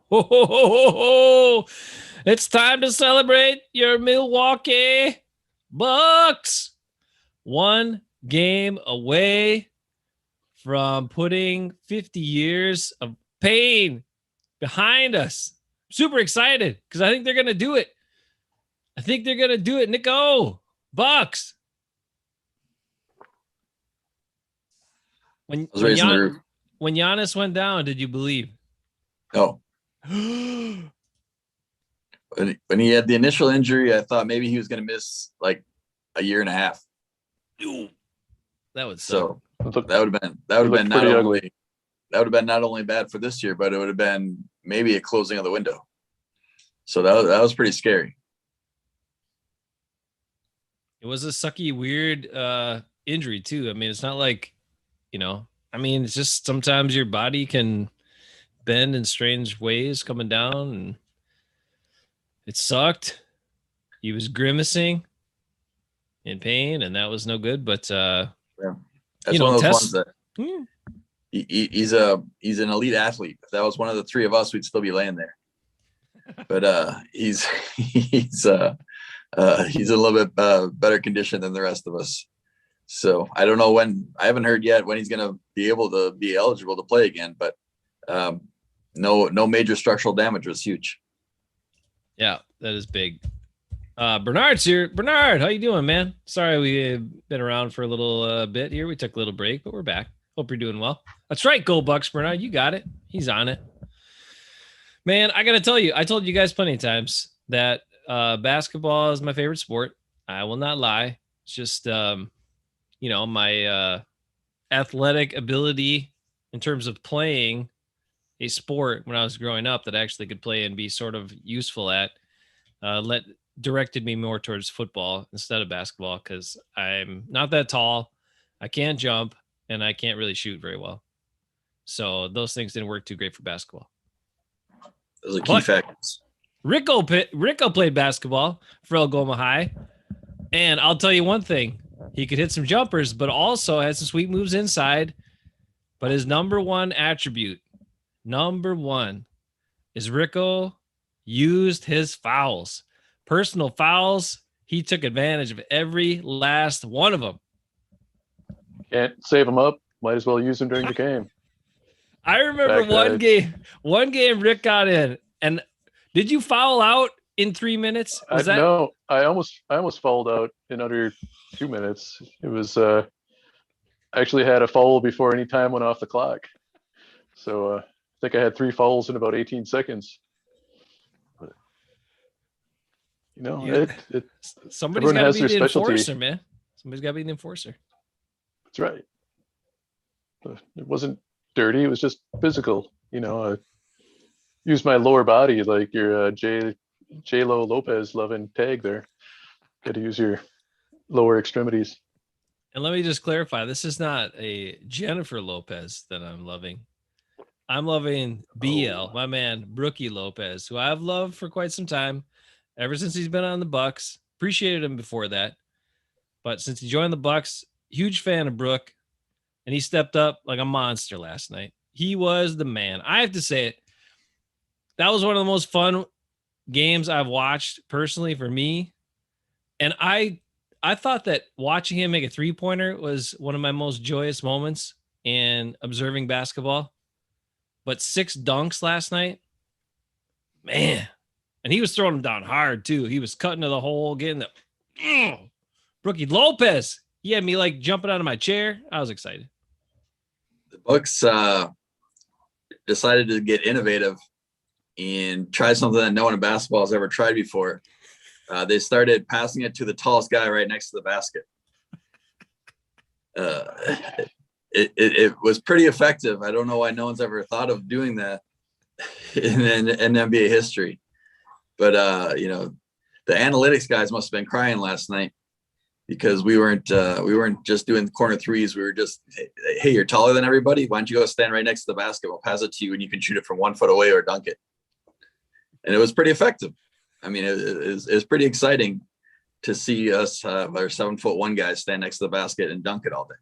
ho, ho, ho, ho. It's time to celebrate your Milwaukee Bucks. One game away from putting 50 years of pain behind us. Super excited because I think they're going to do it. Nico, Bucks. When I was raising the roof. When Giannis went down, did you believe? No. When he had the initial injury, I thought maybe he was going to miss like a year and a half. That would suck. So that would have been not only bad for this year, but it would have been maybe a closing of the window. So that was pretty scary. It was a sucky, weird injury too. I mean, it's not like, it's just sometimes your body can bend in strange ways coming down, and it sucked. He was grimacing in pain, and that was no good. But that's one of those ones that he's an elite athlete. If that was one of the three of us, we'd still be laying there. But he's a little bit better condition than the rest of us. So I don't know when. I haven't heard yet when he's going to be able to be eligible to play again. But no major structural damage was huge. Yeah, that is big. Bernard's here. Bernard, how you doing, man? Sorry we've been around for a little bit here. We took a little break, but we're back. Hope you're doing well. That's right, Go Bucks, Bernard. You got it. He's on it. Man, I got to tell you, I told you guys plenty of times that basketball is my favorite sport. I will not lie. It's just, my athletic ability in terms of playing a sport when I was growing up that I actually could play and be sort of useful at, directed me more towards football instead of basketball because I'm not that tall. I can't jump and I can't really shoot very well. So those things didn't work too great for basketball. Those are key factors. Rico played basketball for Algoma High. And I'll tell you one thing. He could hit some jumpers, but also has some sweet moves inside. But his number one attribute, is Rico used his fouls. Personal fouls. He took advantage of every last one of them. Can't save them up. Might as well use them during the game. I remember one game Rick got in. And did you foul out in 3 minutes? No, I almost fouled out in under 2 minutes. It was I actually had a foul before any time went off the clock. So I think I had 3 fouls in about 18 seconds. But, somebody's got to be the enforcer, man. Somebody's got to be the enforcer. That's right. But it wasn't dirty. It was just physical. I used my lower body like your J-Lo Lopez loving tag there. Got to use your lower extremities. And let me just clarify, this is not a Jennifer Lopez that I'm loving. I'm loving BL, my man, Brookie Lopez, who I've loved for quite some time, ever since he's been on the Bucks. Appreciated him before that. But since he joined the Bucks, huge fan of Brooke, and he stepped up like a monster last night. He was the man. I have to say it. That was one of the most fun games I've watched personally for me. And I thought that watching him make a 3-pointer was one of my most joyous moments in observing basketball. But 6 dunks last night, man. And he was throwing them down hard too. He was cutting to the hole, getting the Brookie Lopez. He had me like jumping out of my chair. I was excited. The Bucks decided to get innovative and try something that no one in basketball has ever tried before. They started passing it to the tallest guy right next to the basket. It was pretty effective. I don't know why no one's ever thought of doing that in NBA history. But the analytics guys must have been crying last night because we weren't just doing corner threes. We were just, hey, you're taller than everybody. Why don't you go stand right next to the basket? We'll pass it to you and you can shoot it from 1 foot away or dunk it. And it was pretty effective. I mean, it was pretty exciting to see us, our 7'1" guys stand next to the basket and dunk it all day.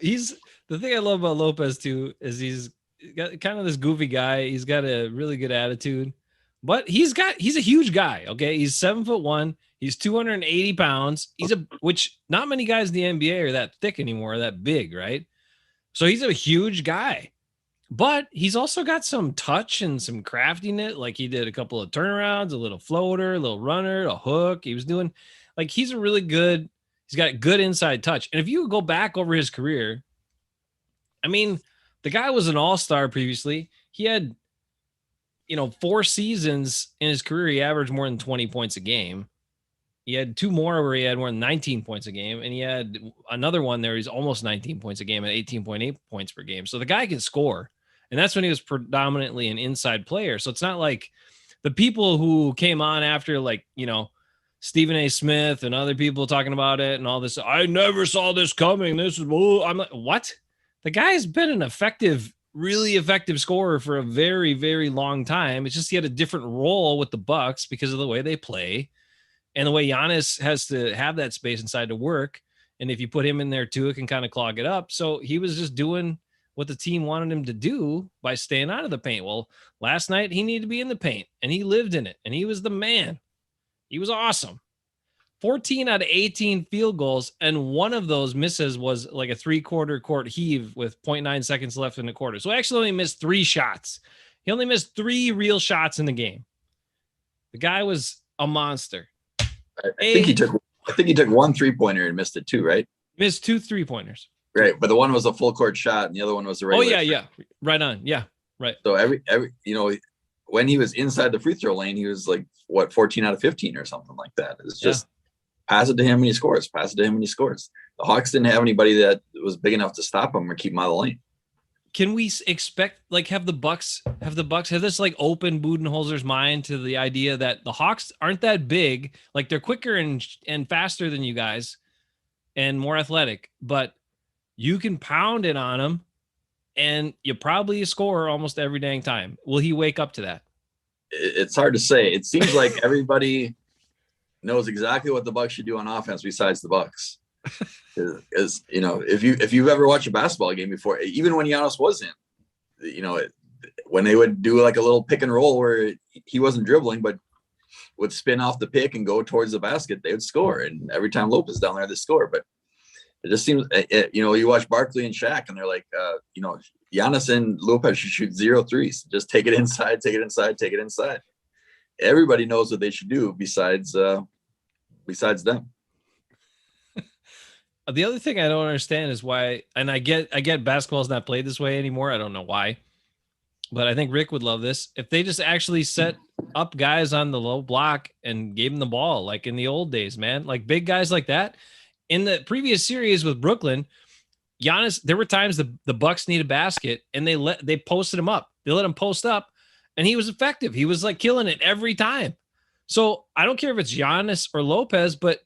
He's the thing I love about Lopez too is he's got kind of this goofy guy. He's got a really good attitude, but he's a huge guy. Okay. He's 7'1". He's 280 pounds. Which not many guys in the NBA are that thick anymore, that big, right? So he's a huge guy, but he's also got some touch and some craftiness. Like he did a couple of turnarounds, a little floater, a little runner, a hook. He was doing like, he's got good inside touch. And if you go back over his career, I mean, the guy was an all-star previously. He had, 4 seasons in his career. He averaged more than 20 points a game. He had 2 more where he had more than 19 points a game. And he had another one there. He's almost 19 points a game at 18.8 points per game. So the guy can score. And that's when he was predominantly an inside player. So it's not like the people who came on after, like, Stephen A. Smith and other people talking about it and all this. I never saw this coming. This is, I'm like, what? The guy's been an really effective scorer for a very, very long time. It's just he had a different role with the Bucks because of the way they play and the way Giannis has to have that space inside to work. And if you put him in there too, it can kind of clog it up. So he was just doing what the team wanted him to do by staying out of the paint. Well, last night he needed to be in the paint and he lived in it and he was the man. He was awesome. 14 out of 18 field goals, and one of those misses was like a 3/4 court heave with 0.9 seconds left in the quarter. So he actually only missed 3 shots. He only missed 3 real shots in the game. The guy was a monster. I think he took 1 3-pointer and missed it too, right? Missed 2 3-pointers. Right, but the one was a full court shot, and the other one was a regular. Oh yeah, right on, yeah, right. So every when he was inside the free throw lane, he was like 14 out of 15 or something like that. It's just pass it to him and he scores. Pass it to him and he scores. The Hawks didn't have anybody that was big enough to stop him or keep him out of the lane. Can we expect, like, have the Bucks have this like open Budenholzer's mind to the idea that the Hawks aren't that big, like they're quicker and faster than you guys and more athletic, but you can pound it on them and you probably score almost every dang time. Will he wake up to that? It's hard to say. It seems like everybody knows exactly what the Bucks should do on offense besides the Bucks. Because if you've ever watched a basketball game before, even when Giannis wasn't, when they would do like a little pick and roll where he wasn't dribbling but would spin off the pick and go towards the basket, they would score. And every time Lopez down there, they score. But it just seems, you watch Barkley and Shaq, and they're like, Giannis and Lopez should shoot 0 threes. Just take it inside, take it inside, take it inside. Everybody knows what they should do besides them. The other thing I don't understand is why, and I get basketball's not played this way anymore. I don't know why, but I think Rick would love this. If they just actually set up guys on the low block and gave them the ball, like in the old days, man, like big guys like that. In the previous series with Brooklyn, Giannis, there were times the Bucks need a basket and they posted him up. They let him post up and he was effective. He was like killing it every time. So I don't care if it's Giannis or Lopez, but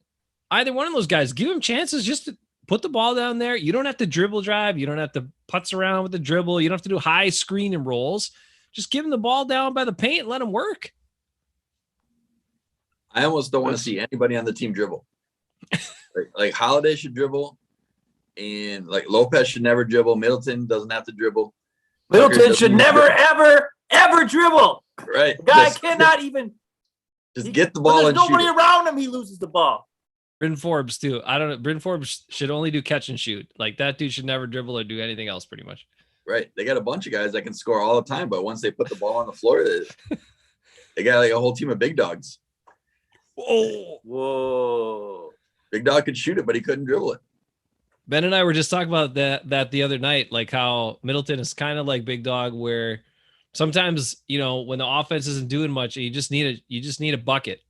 either one of those guys, give him chances just to put the ball down there. You don't have to dribble drive. You don't have to putz around with the dribble. You don't have to do high screen and rolls. Just give him the ball down by the paint and let him work. I almost don't want to see anybody on the team dribble. like Holiday should dribble, and like Lopez should never dribble. Middleton doesn't have to dribble. Middleton should never, ever dribble. Right. The guy cannot even. Just get the ball and shoot. There's nobody around him. He loses the ball. Bryn Forbes too. I don't know. Bryn Forbes should only do catch and shoot. Like that dude should never dribble or do anything else pretty much. Right. They got a bunch of guys that can score all the time, but once they put the ball on the floor, they got like a whole team of big dogs. Whoa. Big dog could shoot it, but he couldn't dribble it. Ben and I were just talking about that the other night, like how Middleton is kind of like big dog, where sometimes, when the offense isn't doing much, you just need a bucket,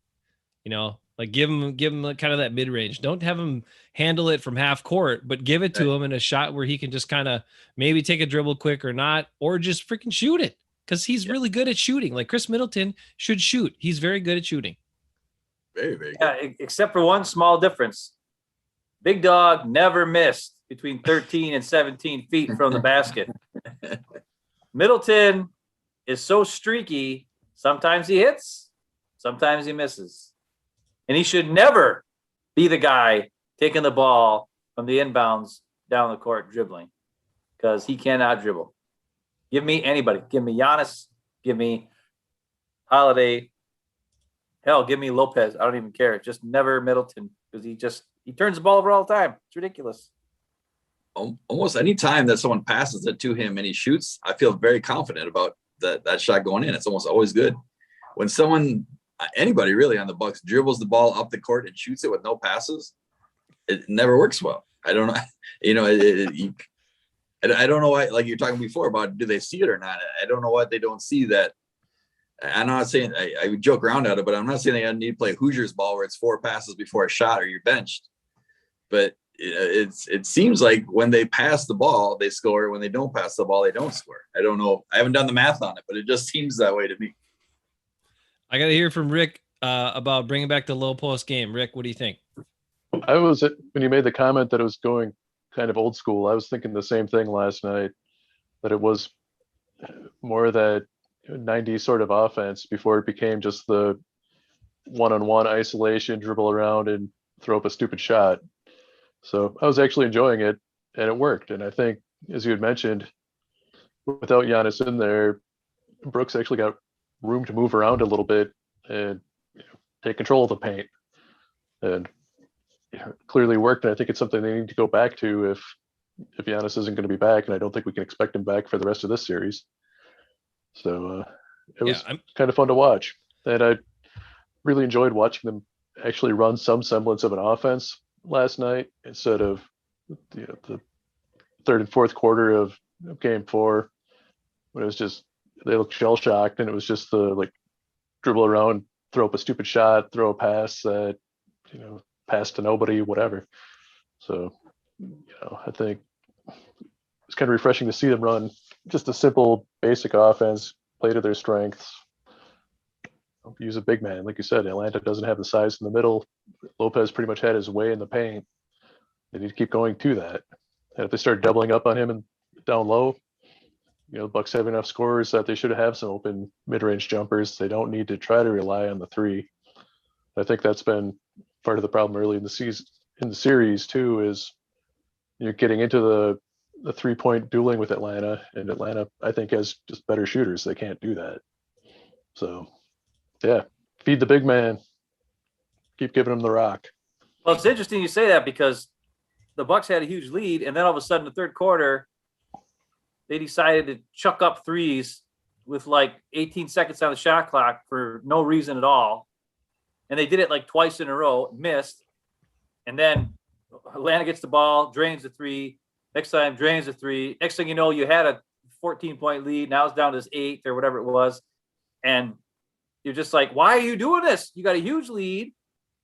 like give him kind of that mid range. Don't have him handle it from half court, but give it to him in a shot where he can just kind of maybe take a dribble quick or not, or just freaking shoot it. Cause he's really good at shooting. Like Chris Middleton should shoot. He's very good at shooting. Very, very good. Yeah, except for one small difference. Big dog never missed between 13 and 17 feet from the basket. Middleton is so streaky. Sometimes he hits, sometimes he misses. And he should never be the guy taking the ball from the inbounds down the court dribbling, because he cannot dribble. Give me anybody. Give me Giannis. Give me Holiday. Hell, give me Lopez. I don't even care. Just never Middleton, because he turns the ball over all the time. It's ridiculous. Almost any time that someone passes it to him and he shoots, I feel very confident about that shot going in. It's almost always good. When anybody really on the Bucks dribbles the ball up the court and shoots it with no passes, it never works well. I don't know. I don't know why, like you're talking before about, do they see it or not? I don't know why they don't see that. I'm not saying I would joke around at it, but I'm not saying they need to play Hoosiers ball where it's 4 passes before a shot or you're benched. But it seems like when they pass the ball, they score. When they don't pass the ball, they don't score. I don't know. I haven't done the math on it, but it just seems that way to me. I got to hear from Rick about bringing back the low post game. Rick, what do you think? When you made the comment that it was going kind of old school, I was thinking the same thing last night, that it was more that 90s sort of offense before it became just the one-on-one isolation, dribble around and throw up a stupid shot. So I was actually enjoying it, and it worked. And I think, as you had mentioned, without Giannis in there, Brooks actually got room to move around a little bit and take control of the paint. And clearly worked. And I think it's something they need to go back to if Giannis isn't going to be back. And I don't think we can expect him back for the rest of this series. So it was kind of fun to watch. And I really enjoyed watching them actually run some semblance of an offense last night instead of the third and fourth quarter of game 4, when it was just, they looked shell shocked, and it was just the dribble around, throw up a stupid shot, throw a pass that, pass to nobody, whatever. So, I think it's kind of refreshing to see them run just a simple, basic offense, play to their strengths. Use a big man. Like you said, Atlanta doesn't have the size in the middle. Lopez pretty much had his way in the paint. They need to keep going to that. And if they start doubling up on him and down low, the Bucks have enough scorers that they should have some open mid-range jumpers. They don't need to try to rely on the 3. I think that's been part of the problem early in the season, in the series too, is you're getting into the 3-point dueling with Atlanta, and Atlanta, I think, has just better shooters. They can't do that. So, yeah, feed the big man. Keep giving him the rock. Well, it's interesting you say that, because the Bucks had a huge lead, and then all of a sudden, the third quarter, they decided to chuck up threes with 18 seconds on the shot clock for no reason at all. And they did it twice in a row, missed. And then Atlanta gets the ball, drains the 3. Next time, drains the 3. Next thing you know, you had a 14-point lead. Now it's down to this 8 or whatever it was. And you're just like, why are you doing this? You got a huge lead.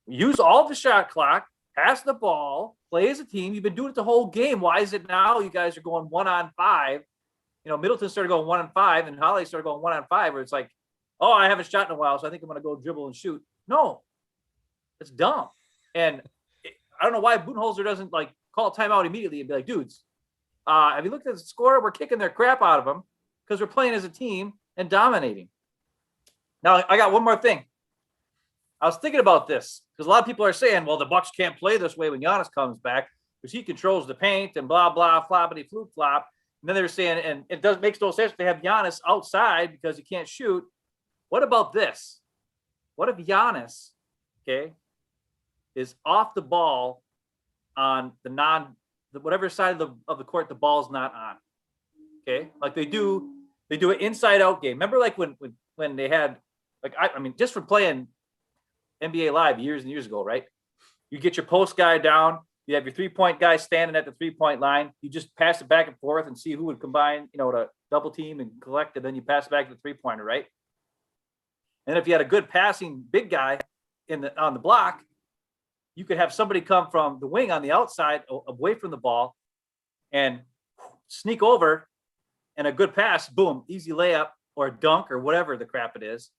Use all the shot clock, pass the ball, play as a team. You've been doing it the whole game. Why is it now you guys are going 1-on-5? Middleton started going 1-on-5, and Holiday started going 1-on-5, where it's like, oh, I haven't shot in a while, so I think I'm going to go dribble and shoot. No, it's dumb. And I don't know why Budenholzer doesn't call timeout immediately and be like, dudes, have you looked at the score? We're kicking their crap out of them because we're playing as a team and dominating. Now, I got one more thing. I was thinking about this because a lot of people are saying, well, the Bucks can't play this way when Giannis comes back because he controls the paint and blah, blah, floppity, floop, flop. And then they're saying, and it makes no sense to have Giannis outside because he can't shoot. What about this? What if Giannis, is off the ball on whatever side of the court the ball's not on? Okay, they do an inside out game. Remember, when they had just from playing NBA Live years and years ago, right? You get your post guy down. You have your 3-point guy standing at the 3-point line. You just pass it back and forth and see who would combine, to double team and collect, and then you pass it back to the 3-pointer, right? And if you had a good passing big guy on the block, you could have somebody come from the wing on the outside away from the ball and sneak over, and a good pass, boom, easy layup or a dunk or whatever the crap it is.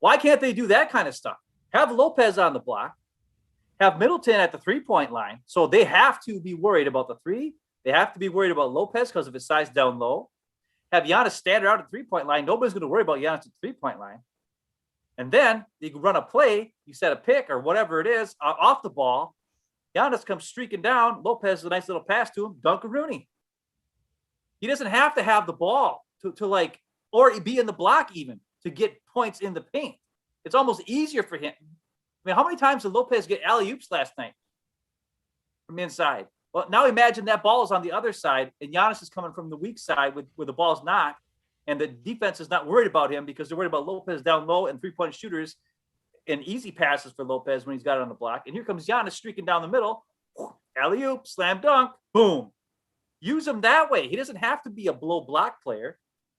Why can't they do that kind of stuff? Have Lopez on the block. Have Middleton at the 3-point line. So they have to be worried about the 3. They have to be worried about Lopez because of his size down low. Have Giannis stand out at the 3-point line. Nobody's going to worry about Giannis at the 3-point line. And then you can run a play. You set a pick or whatever it is off the ball. Giannis comes streaking down. Lopez, a nice little pass to him. Duncan Rooney. He doesn't have to have the ball. to like, or be in the block even to get points in the paint. It's almost easier for him. I mean, how many times did Lopez get alley-oops last night from inside? Well, now imagine that ball is on the other side and Giannis is coming from the weak side where the ball's not, and the defense is not worried about him because they're worried about Lopez down low and three-point shooters and easy passes for Lopez when he's got it on the block. And here comes Giannis streaking down the middle. Alley-oop, slam dunk, boom. Use him that way. He doesn't have to be a blow block player.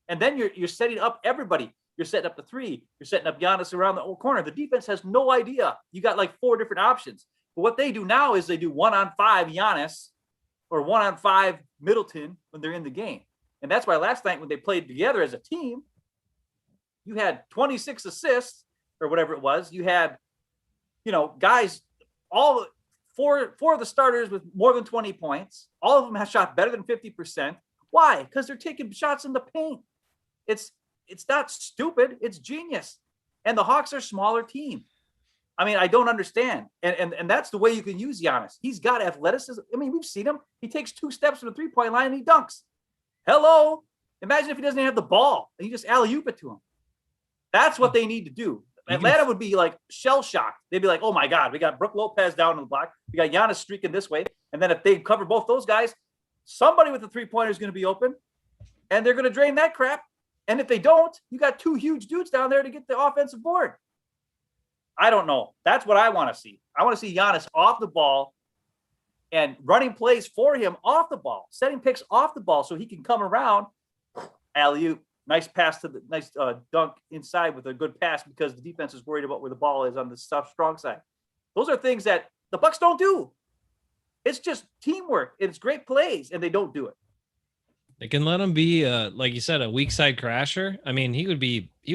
And then you're setting up everybody. You're setting up the three. You're setting up Giannis around the old corner. The defense has no idea. You got like 4 different options. But what they do now is they do 1-on-5 Giannis or 1-on-5 Middleton when they're in the game. And that's why last night when they played together as a team, you had 26 assists or whatever it was. You had, guys, all 4 of the starters with more than 20 points. All of them have shot better than 50%. Why? Because they're taking shots in the paint. It's not stupid. It's genius. And the Hawks are a smaller team. I mean, I don't understand. And that's the way you can use Giannis. He's got athleticism. I mean, we've seen him. He takes 2 steps from the three-point line and he dunks. Hello. Imagine if he doesn't have the ball and you just alley-oop it to him. That's what they need to do. Atlanta would be like shell shocked. They'd be like, oh my God, we got Brook Lopez down in the block. We got Giannis streaking this way. And then if they cover both those guys, somebody with the three-pointer is going to be open and they're going to drain that crap. And if they don't, you got 2 huge dudes down there to get the offensive board. I don't know. That's what I want to see. I want to see Giannis off the ball and running plays for him off the ball, setting picks off the ball so he can come around, alley-oop, nice pass to the nice dunk inside with a good pass because the defense is worried about where the ball is on the strong side. Those are things that the Bucks don't do. It's just teamwork. It's great plays, and they don't do it. They can let him be, like you said, a weak side crasher. I mean, he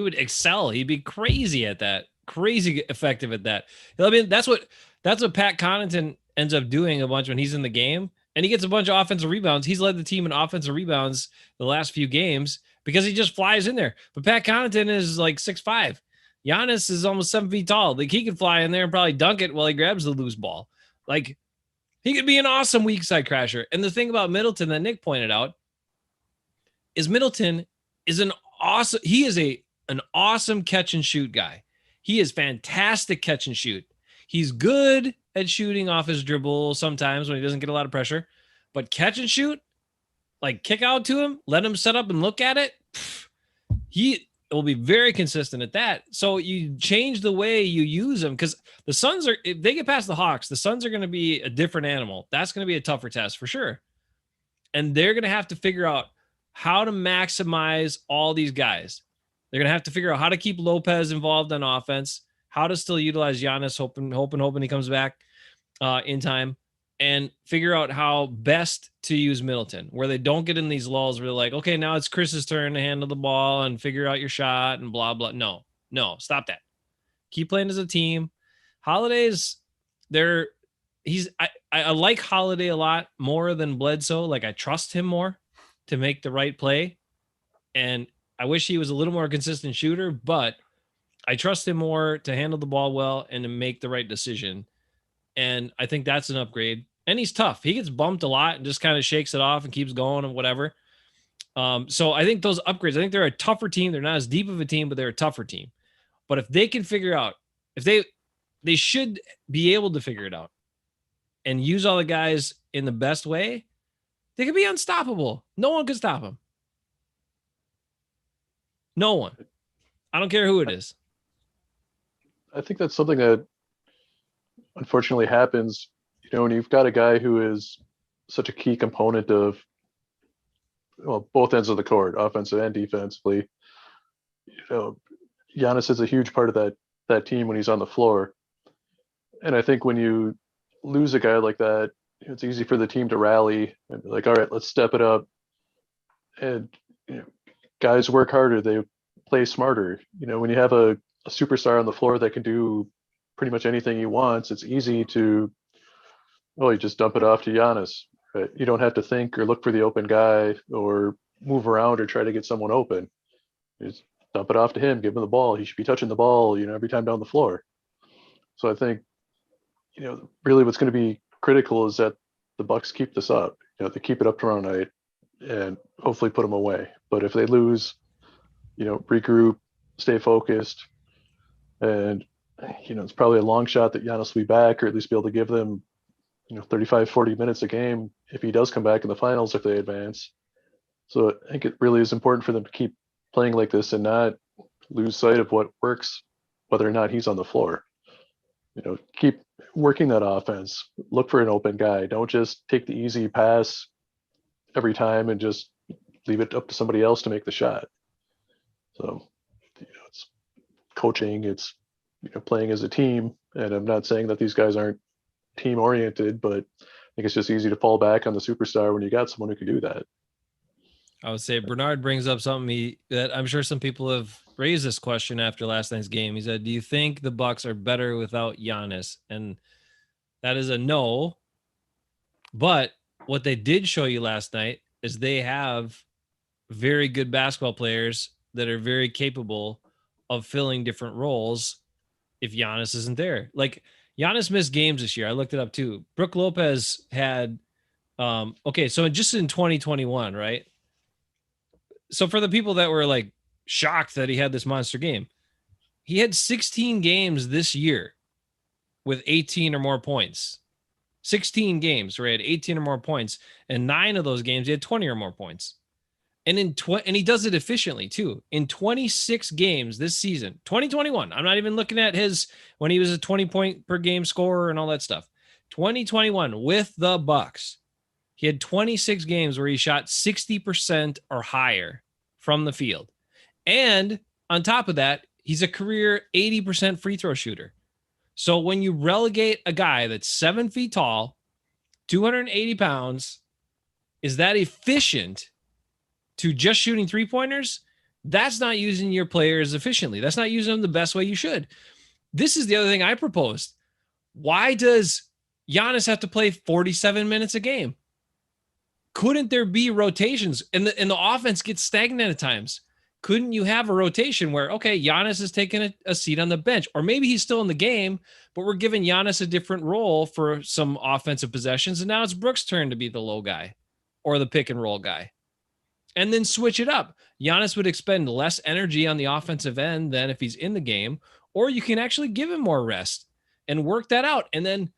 would excel. He'd be crazy at that, crazy effective at that. I mean, that's what Pat Connaughton ends up doing a bunch when he's in the game, and he gets a bunch of offensive rebounds. He's led the team in offensive rebounds the last few games because he just flies in there. But Pat Connaughton is like 6'5". Giannis is almost 7 feet tall. Like he could fly in there and probably dunk it while he grabs the loose ball. Like he could be an awesome weak side crasher. And the thing about Middleton that Nick pointed out is Middleton is an awesome catch and shoot guy. He is fantastic catch and shoot. He's good at shooting off his dribble sometimes when he doesn't get a lot of pressure, but catch and shoot, like kick out to him, let him set up and look at it. He will be very consistent at that. So you change the way you use him because the Suns are, if they get past the Hawks, the Suns are going to be a different animal. That's going to be a tougher test for sure. And they're going to have to figure out how to maximize all these guys. They're going to have to figure out how to keep Lopez involved on offense, how to still utilize Giannis, hoping he comes back in time, and figure out how best to use Middleton, where they don't get in these lulls where they're like, okay, now it's Chris's turn to handle the ball and figure out your shot and blah, blah. No, stop that. Keep playing as a team. Holiday's there. I like Holiday a lot more than Bledsoe. Like I trust him more to make the right play. And I wish he was a little more consistent shooter, but I trust him more to handle the ball well and to make the right decision. And I think that's an upgrade. And he's tough. He gets bumped a lot and just kind of shakes it off and keeps going and whatever. So I think those upgrades, I think they're a tougher team. They're not as deep of a team, but they're a tougher team. But if they can figure out, if they should be able to figure it out and use all the guys in the best way, they could be unstoppable. No one could stop them. No one. I don't care who it is. I think that's something that unfortunately happens, when you've got a guy who is such a key component of, both ends of the court, offensive and defensively. Giannis is a huge part of that team when he's on the floor. And I think when you lose a guy like that, it's easy for the team to rally and be like, all right, let's step it up. And guys work harder, they play smarter. When you have a superstar on the floor that can do pretty much anything he wants, it's easy to, you just dump it off to Giannis. Right? You don't have to think or look for the open guy or move around or try to get someone open. You just dump it off to him, give him the ball. He should be touching the ball, every time down the floor. So I think, really what's going to be critical is that the Bucks keep this up. They keep it up tomorrow night. And hopefully put them away. But if they lose, regroup, stay focused, and it's probably a long shot that Giannis will be back, or at least be able to give them 35, 40 minutes a game if he does come back in the finals if they advance. So I think it really is important for them to keep playing like this and not lose sight of what works, whether or not he's on the floor. Keep working that offense. Look for an open guy. Don't just take the easy pass every time and just leave it up to somebody else to make the shot. So, it's coaching, it's playing as a team. And I'm not saying that these guys aren't team oriented, but I think it's just easy to fall back on the superstar when you got someone who can do that. I would say Bernard brings up something that I'm sure some people have raised this question after last night's game. He said, "Do you think the Bucks are better without Giannis?" And that is a no. But what they did show you last night is they have very good basketball players that are very capable of filling different roles if Giannis isn't there. Like Giannis missed games this year. I looked it up too. Brook Lopez had okay, so just in 2021, right? So for the people that were like shocked that he had this monster game, he had 16 games this year with 18 or more points. 16 games where he had 18 or more points, and 9 of those games he had 20 or more points. And and he does it efficiently too. In 26 games this season, 2021. I'm not even looking at his when he was a 20 point per game scorer and all that stuff. 2021 with the Bucks. He had 26 games where he shot 60% or higher from the field. And on top of that, he's a career 80% free throw shooter. So when you relegate a guy that's 7 feet tall, 280 pounds, is that efficient to just shooting 3-pointers? That's not using your players efficiently. That's not using them the best way you should. This is the other thing I proposed. Why does Giannis have to play 47 minutes a game? Couldn't there be rotations? And the offense gets stagnant at times. Couldn't you have a rotation where, okay, Giannis is taking a seat on the bench, or maybe he's still in the game, but we're giving Giannis a different role for some offensive possessions, and now it's Brooks' turn to be the low guy or the pick and roll guy. And then switch it up. Giannis would expend less energy on the offensive end than if he's in the game, or you can actually give him more rest and work that out. And then,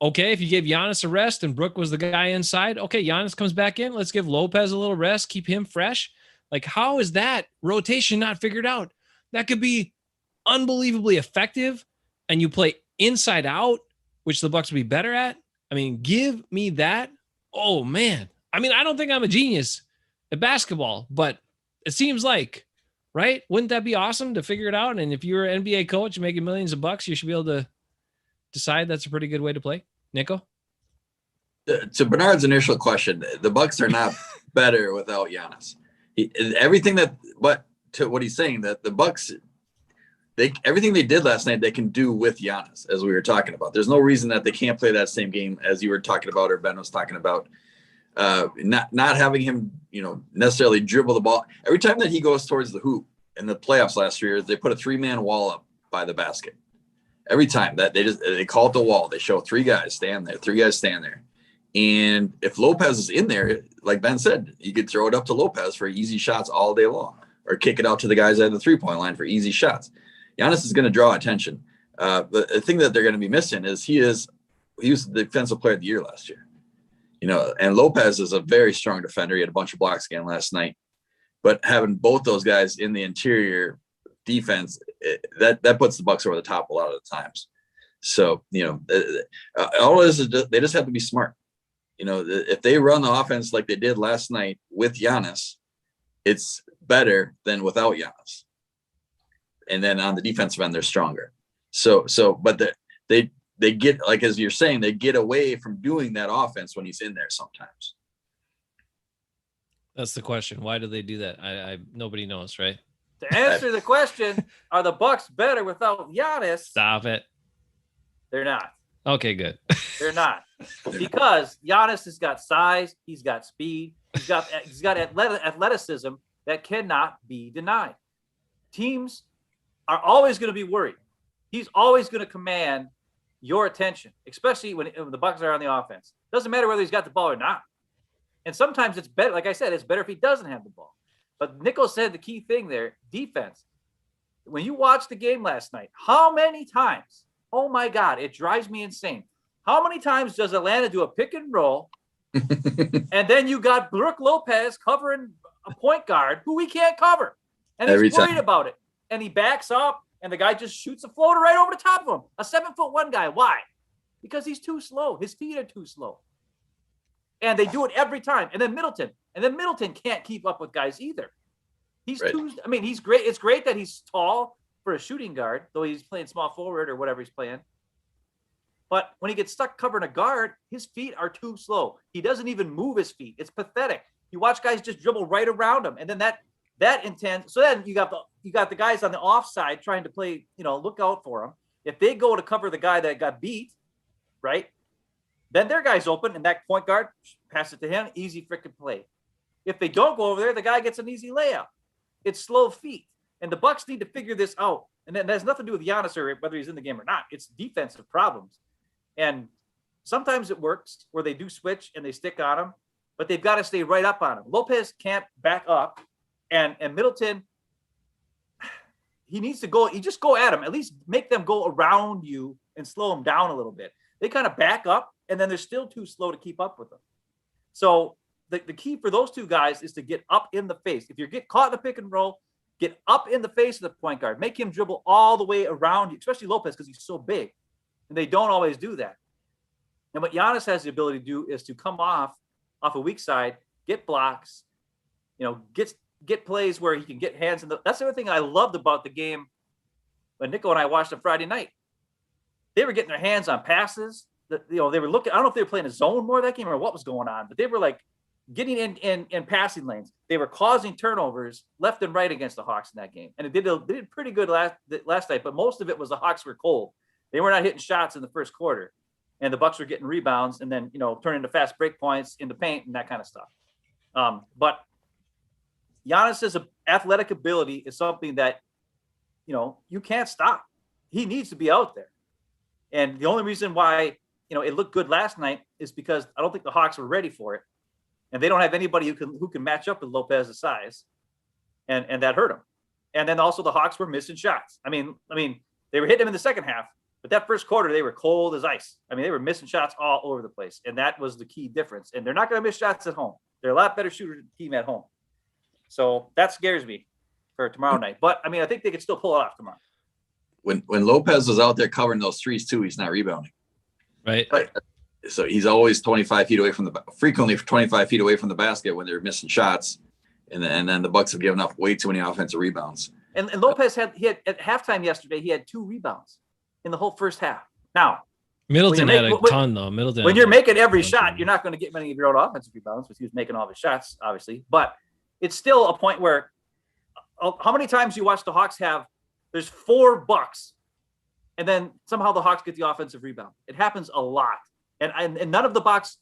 okay, if you gave Giannis a rest and Brook was the guy inside, okay, Giannis comes back in. Let's give Lopez a little rest, keep him fresh. Like, how is that rotation not figured out? That could be unbelievably effective, and you play inside out, which the Bucks would be better at. I mean, give me that. Oh, man. I mean, I don't think I'm a genius at basketball, but it seems like, right? Wouldn't that be awesome to figure it out? And if you're an NBA coach making millions of bucks, you should be able to decide that's a pretty good way to play. Nico? To Bernard's initial question, the Bucks are not better without Giannis. To what he's saying, that the Bucks, everything they did last night, they can do with Giannis, as we were talking about. There's no reason that they can't play that same game as you were talking about, or Ben was talking about. Not having him, necessarily dribble the ball. Every time that he goes towards the hoop in the playoffs last year, they put a 3-man wall up by the basket. Every time that they call it the wall, they show 3 guys stand there, 3 guys stand there. And if Lopez is in there, like Ben said, you could throw it up to Lopez for easy shots all day long, or kick it out to the guys at the 3-point line for easy shots. Giannis is going to draw attention. The thing that they're going to be missing is he was the defensive player of the year last year. And Lopez is a very strong defender. He had a bunch of blocks again last night. But having both those guys in the interior defense, that puts the Bucks over the top a lot of the times. So, all it is they just have to be smart. If they run the offense like they did last night with Giannis, it's better than without Giannis. And then on the defensive end, they're stronger. But they get, like, as you're saying, they get away from doing that offense when he's in there sometimes. That's the question. Why do they do that? Nobody knows, right? To answer the question, are the Bucks better without Giannis? Stop it. They're not. Okay, good. They're not, because Giannis has got size, he's got speed, he's got athleticism that cannot be denied. Teams are always going to be worried. He's always going to command your attention, especially when the Bucks are on the offense. Doesn't matter whether he's got the ball or not. And sometimes it's better. Like I said, it's better if he doesn't have the ball. But Nico said the key thing there, defense. When you watched the game last night, how many times? Oh my God, it drives me insane. How many times does Atlanta do a pick and roll? And then you got Brook Lopez covering a point guard who he can't cover. And he's worried about it. And he backs up and the guy just shoots a floater right over the top of him. A 7'1" guy. Why? Because he's too slow. His feet are too slow. And they do it every time. And then Middleton can't keep up with guys either. He's he's great. It's great that he's tall for a shooting guard, though he's playing small forward or whatever he's playing. But when he gets stuck covering a guard, his feet are too slow. He doesn't even move his feet. It's pathetic. You watch guys just dribble right around him. And then that intense. So then you got the guys on the offside trying to play, look out for him. If they go to cover the guy that got beat, right? Then their guy's open and that point guard, pass it to him, easy freaking play. If they don't go over there, the guy gets an easy layup. It's slow feet. And the Bucks need to figure this out. And that has nothing to do with Giannis or whether he's in the game or not. It's defensive problems. And sometimes it works where they do switch and they stick on him, but they've got to stay right up on him. Lopez can't back up. And Middleton, he needs to go. You just go at him. At least make them go around you and slow them down a little bit. They kind of back up, and then they're still too slow to keep up with them. So the key for those two guys is to get up in the face. If you get caught in the pick and roll, get up in the face of the point guard. Make him dribble all the way around you, especially Lopez because he's so big. And they don't always do that. And what Giannis has the ability to do is to come off a weak side, get blocks, get plays where he can get hands in the. That's the other thing I loved about the game when Nico and I watched on Friday night. They were getting their hands on passes. They were looking. I don't know if they were playing a zone more that game or what was going on, but they were like getting in passing lanes. They were causing turnovers left and right against the Hawks in that game, and they did pretty good last night. But most of it was the Hawks were cold. They were not hitting shots in the first quarter, and the Bucks were getting rebounds and then turning into fast break points in the paint and that kind of stuff. But Giannis's athletic ability is something that you can't stop. He needs to be out there, and the only reason why it looked good last night is because I don't think the Hawks were ready for it, and they don't have anybody who can match up with Lopez's size, and that hurt him. And then also the Hawks were missing shots. I mean they were hitting him in the second half. But that first quarter, they were cold as ice. I mean, they were missing shots all over the place. And that was the key difference. And they're not going to miss shots at home. They're a lot better shooter team at home. So that scares me for tomorrow night. But, I think they could still pull it off tomorrow. When Lopez was out there covering those threes, too, he's not rebounding. Right. So he's always 25 feet away frequently 25 feet away from the basket when they're missing shots. And then the Bucks have given up way too many offensive rebounds. And Lopez had at halftime yesterday, he had 2 rebounds in the whole first half. Now, Middleton had a ton, though. When you're making every shot, you're not going to get many of your own offensive rebounds, because he was making all the shots, obviously. But it's still a point where how many times you watch the Hawks there's 4 Bucks, and then somehow the Hawks get the offensive rebound. It happens a lot. And none of the Bucks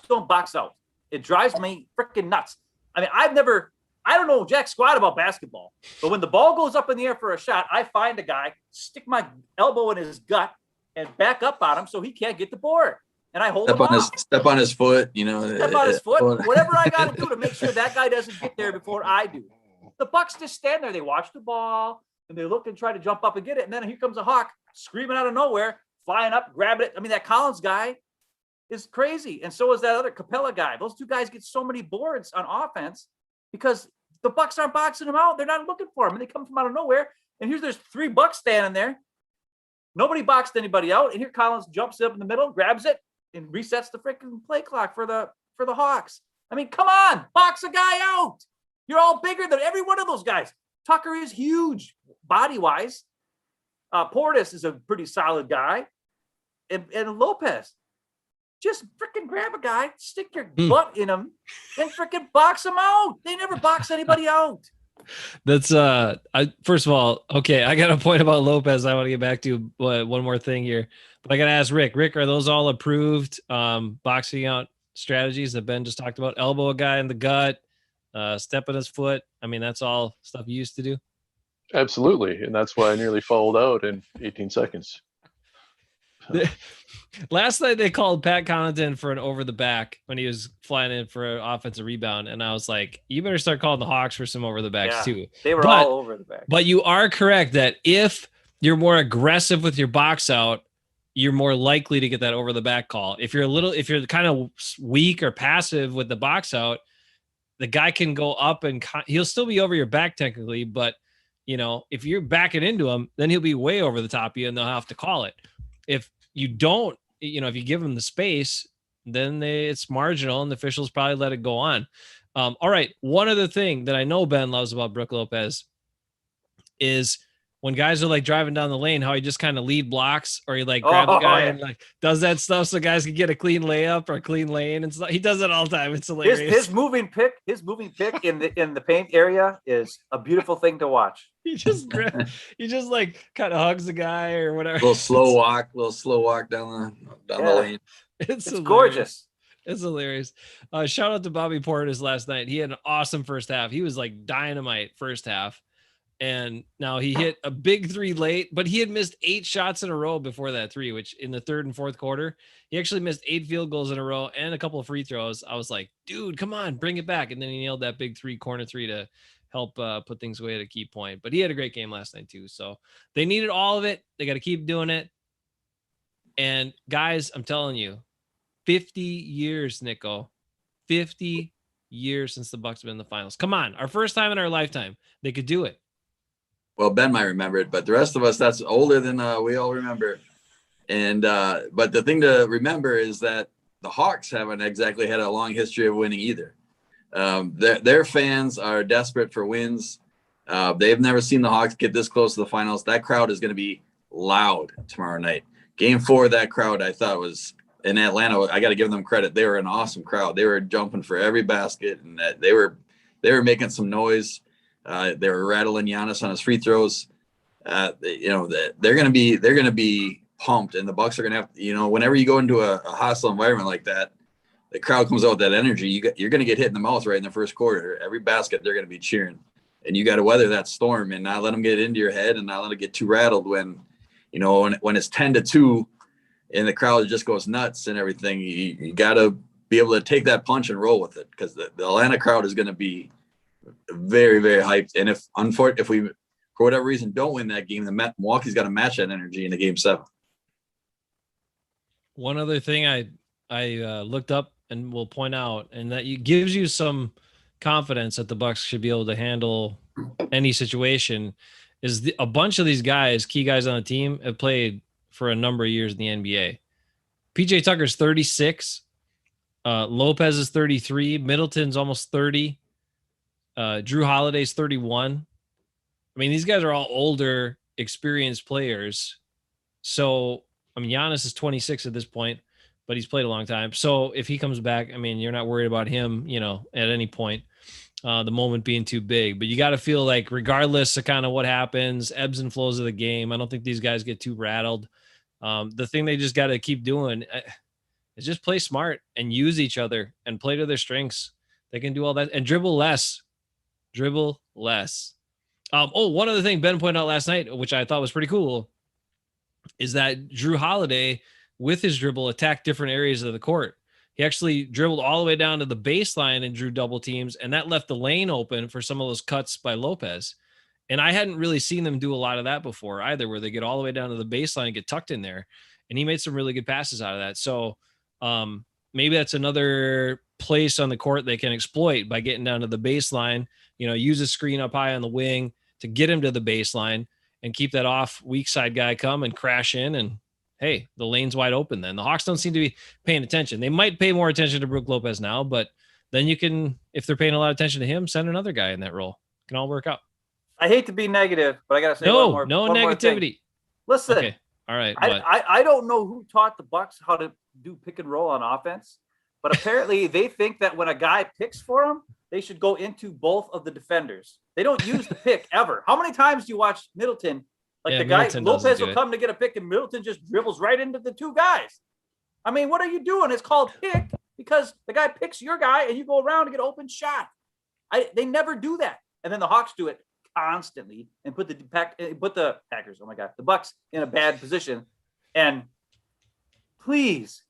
don't box out. It drives me freaking nuts. I don't know jack squat about basketball, but when the ball goes up in the air for a shot, I find a guy, stick my elbow in his gut, and back up on him so he can't get the board. And I hold him off. Step on his foot, Step on his foot. Whatever I got to do to make sure that guy doesn't get there before I do. The Bucks just stand there. They watch the ball, and they look and try to jump up and get it. And then here comes a Hawk screaming out of nowhere, flying up, grabbing it. That Collins guy is crazy. And so is that other Capella guy. Those 2 guys get so many boards on offense because the Bucks aren't boxing them out. They're not looking for them. And they come from out of nowhere. And there's 3 Bucks standing there. Nobody boxed anybody out. And here Collins jumps up in the middle, grabs it, and resets the freaking play clock for the Hawks. Come on, box a guy out. You're all bigger than every one of those guys. Tucker is huge body-wise. Portis is a pretty solid guy. And Lopez. Just freaking grab a guy, stick your butt in him, and freaking box him out. They never box anybody out. That's first of all, okay, I got a point about Lopez I want to get back to. One more thing here, but I got to ask Rick. Rick, are those all approved boxing out strategies that Ben just talked about? Elbow a guy in the gut, step on his foot. That's all stuff you used to do. Absolutely, and that's why I nearly fouled out in 18 seconds. Last night they called Pat Connaughton for an over the back when he was flying in for an offensive rebound, and I was like, "You better start calling the Hawks for some over the backs Yeah, too." they were But all over the back. But you are correct that if you're more aggressive with your box out, you're more likely to get that over the back call. If you're kind of weak or passive with the box out, the guy can go up and he'll still be over your back technically, but if you're backing into him, then he'll be way over the top of you and they'll have to call it. If you don't, if you give him the space, then it's marginal and the officials probably let it go on. All right. One other thing that I know Ben loves about Brook Lopez is when guys are like driving down the lane, how he just kind of lead blocks or he like grabs a guy and like does that stuff so guys can get a clean layup or a clean lane and stuff. He does it all the time. It's hilarious. His moving pick in the paint area is a beautiful thing to watch. He just like kind of hugs the guy or whatever. Little slow walk down the lane. It's gorgeous. It's hilarious. Shout out to Bobby Portis last night. He had an awesome first half. He was like dynamite first half. And now he hit a big 3 late, but he had missed 8 shots in a row before that 3, which in the third and fourth quarter, he actually missed 8 field goals in a row and a couple of free throws. I was like, dude, come on, bring it back. And then he nailed that big 3 corner 3 to help put things away at a key point. But he had a great game last night too. So they needed all of it. They got to keep doing it. And guys, I'm telling you, 50 years, Nico, 50 years since the Bucks have been in the finals. Come on, our first time in our lifetime. They could do it. Well, Ben might remember it, but the rest of us, that's older than we all remember. And but the thing to remember is that the Hawks haven't exactly had a long history of winning either. Their fans are desperate for wins. They've never seen the Hawks get this close to the finals. That crowd is going to be loud tomorrow night. Game 4, that crowd I thought was in Atlanta. I got to give them credit. They were an awesome crowd. They were jumping for every basket, and they were making some noise. They were rattling Giannis on his free throws. They're going to be pumped, and the Bucks are going to have, whenever you go into a hostile environment like that, the crowd comes out with that energy. You're going to get hit in the mouth right in the first quarter. Every basket, they're going to be cheering, and you got to weather that storm and not let them get into your head and not let it get too rattled when it's 10-2 and the crowd just goes nuts and everything. You got to be able to take that punch and roll with it, because the Atlanta crowd is going to be very, very hyped. And if we, for whatever reason, don't win that game, then Milwaukee's got to match that energy into Game 7. One other thing I looked up and will point out, and that gives you some confidence that the Bucks should be able to handle any situation, is a bunch of these guys, key guys on the team, have played for a number of years in the NBA. PJ Tucker's 36. Lopez is 33. Middleton's almost 30. Drew Holiday's 31. I mean, these guys are all older, experienced players. So, I mean, Giannis is 26 at this point, but he's played a long time. So if he comes back, I mean, you're not worried about him, at any point, the moment being too big. But you got to feel like, regardless of kind of what happens, ebbs and flows of the game, I don't think these guys get too rattled. The thing they just got to keep doing is just play smart and use each other and play to their strengths. They can do all that and dribble less. One other thing Ben pointed out last night, which I thought was pretty cool, is that Drew Holiday, with his dribble, attacked different areas of the court. He actually dribbled all the way down to the baseline and drew double teams, and that left the lane open for some of those cuts by Lopez. And I hadn't really seen them do a lot of that before either, where they get all the way down to the baseline and get tucked in there. And he made some really good passes out of that. So maybe that's another place on the court they can exploit by getting down to the baseline, use a screen up high on the wing to get him to the baseline and keep that off weak side guy come and crash in. And hey, the lane's wide open. Then the Hawks don't seem to be paying attention. They might pay more attention to Brook Lopez now, but then you can, if they're paying a lot of attention to him, send another guy in that role. It can all work out. I hate to be negative, but I got to say no one negativity. Listen, okay. All right. I don't know who taught the Bucks how to do pick and roll on offense, but apparently they think that when a guy picks for them, they should go into both of the defenders. They don't use the pick ever. How many times do you watch Middleton? The guy Lopez will come to get a pick and Middleton just dribbles right into the two guys. I mean, what are you doing? It's called pick because the guy picks your guy and you go around to get open shot. They never do that. And then the Hawks do it constantly and put the Packers, oh my God, the Bucks in a bad position. And please,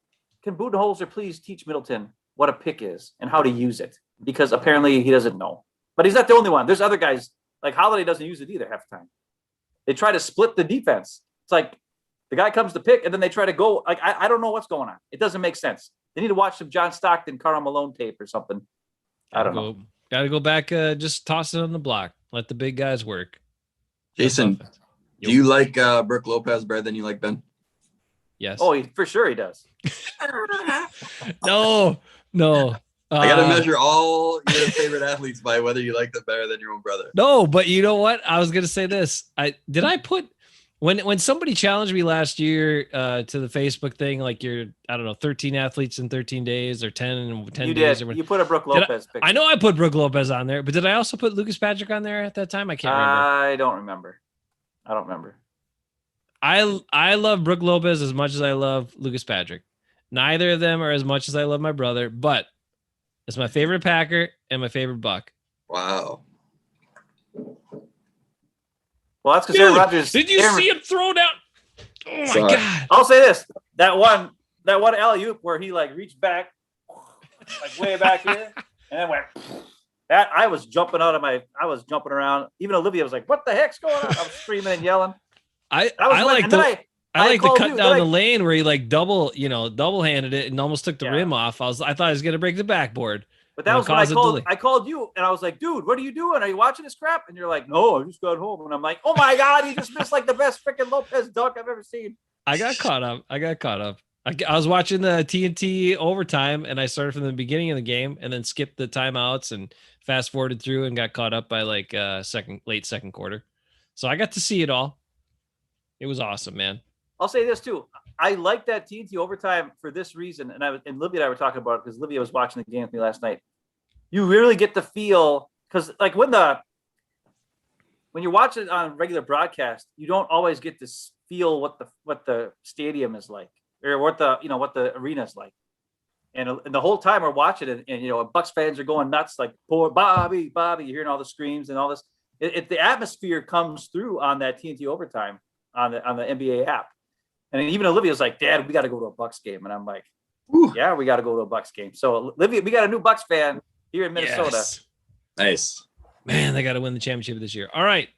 can Budenholzer please teach Middleton what a pick is and how to use it? Because apparently he doesn't know. But he's not the only one. There's other guys, like Holiday doesn't use it either half the time. They try to split the defense. It's like the guy comes to pick, and then they try to go. Like I don't know what's going on. It doesn't make sense. They need to watch some John Stockton, Karl Malone tape or something. I don't know. Got to go back. Just toss it on the block. Let the big guys work. Jason, do you like Brooke Lopez better than you like Ben? Yes. Oh, for sure he does. No. I got to measure all your favorite athletes by whether you like them better than your own brother. No, but you know what? I was gonna say this. I put when somebody challenged me last year to the Facebook thing, like you're, I don't know, 13 athletes in 13 days or 10 in 10 You days. did. You put a Brooke Lopez picture. I know I put Brooke Lopez on there, but did I also put Lucas Patrick on there at that time? I can't remember. I don't remember. I love Brooke Lopez as much as I love Lucas Patrick. Neither of them are as much as I love my brother, but it's my favorite Packer and my favorite Buck. Wow. Well, that's because Aaron Rodgers. Did you see him throw down? Oh my God. I'll say this: that one alley-oop where he like reached back, like way back here, and then went. That I was jumping around. Even Olivia was like, "What the heck's going on?" I was screaming and yelling. I like the cut down the lane where he like double-handed it and almost took the rim off. I thought he was gonna break the backboard. But that was when I called you and I was like, dude, what are you doing? Are you watching this crap? And you're like, no, I just got home. And I'm like, oh my God, he just missed like the best freaking Lopez dunk I've ever seen. I got caught up. I was watching the TNT overtime and I started from the beginning of the game and then skipped the timeouts and fast forwarded through and got caught up by like late second quarter. So I got to see it all. It was awesome, man. I'll say this too. I like that TNT overtime for this reason. And Livia and I were talking about it because Livia was watching the game with me last night. You really get the feel because like when you're watching it on regular broadcast, you don't always get to feel what the stadium is like or what the arena is like. And the whole time we're watching it and Bucks fans are going nuts, like poor Bobby, you're hearing all the screams and all this. The atmosphere comes through on that TNT overtime on the NBA app. And even Olivia's like, Dad, we got to go to a Bucks game. And I'm like, yeah, we got to go to a Bucks game. So Olivia, we got a new Bucks fan here in Minnesota. Yes. Nice. Man, they got to win the championship this year. All right.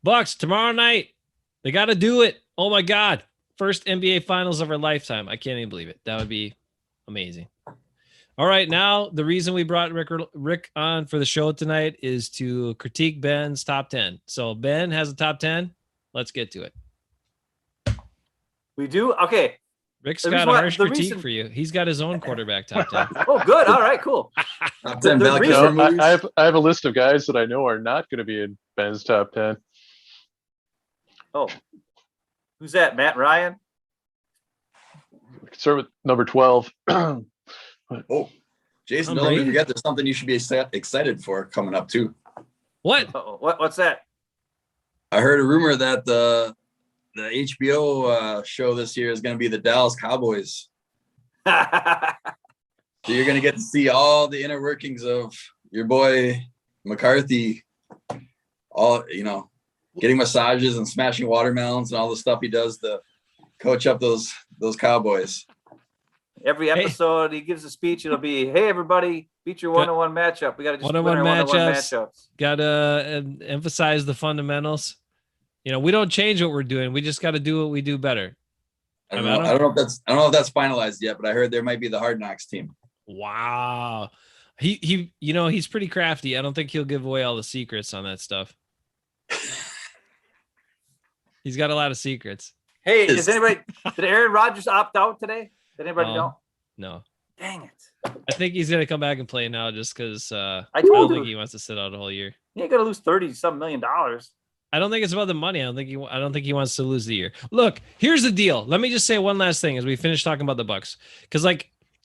Bucks tomorrow night. They got to do it. Oh my God. First NBA finals of our lifetime. I can't even believe it. That would be amazing. All right. Now the reason we brought Rick on for the show tonight is to critique Ben's top 10. So Ben has a top 10. Let's get to it. We do? Okay. Rick's got a harsh critique for you. He's got his own quarterback top 10. Oh, good. All right, cool. Top 10 I have a list of guys that I know are not going to be in Ben's top 10. Oh, who's that? Matt Ryan? We can start with number 12. Oh, Jason, don't forget there's something you should be excited for coming up too. What? What's that? I heard a rumor that the HBO show this year is going to be the Dallas Cowboys. So you're going to get to see all the inner workings of your boy McCarthy, getting massages and smashing watermelons and all the stuff he does to coach up those Cowboys. Every episode he gives a speech. It'll be, hey, everybody, feature one-on-one matchup. We got to just one-on-one matchups. Got to emphasize the fundamentals. We don't change what we're doing. We just got to do what we do better. I don't know if that's finalized yet, but I heard there might be the Hard Knocks team. Wow. He's pretty crafty. I don't think he'll give away all the secrets on that stuff. He's got a lot of secrets. Hey, did Aaron Rodgers opt out today? Did anybody know? No. Dang it. I think he's going to come back and play now just because I don't think he wants to sit out a whole year. He ain't going to lose $30-some million. I don't think it's about the money. I don't think he wants to lose the year. Look, here's the deal. Let me just say one last thing as we finish talking about the Bucks, because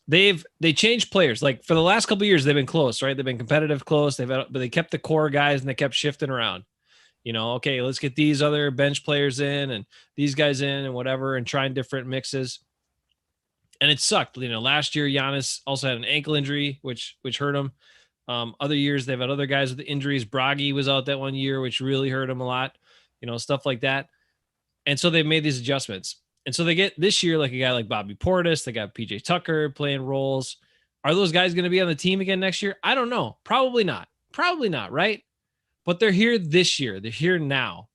they changed players. Like for the last couple of years, they've been close, right? They've been competitive, close. But they kept the core guys and they kept shifting around. Okay, let's get these other bench players in and these guys in and whatever, and trying different mixes. And it sucked. Last year Giannis also had an ankle injury, which hurt him. Other years they've had other guys with injuries. Bragi was out that one year, which really hurt him a lot, stuff like that. And so they've made these adjustments. And so they get this year like a guy like Bobby Portis. They got PJ Tucker playing roles. Are those guys going to be on the team again next year? I don't know. Probably not. Probably not, right? But they're here this year. They're here now.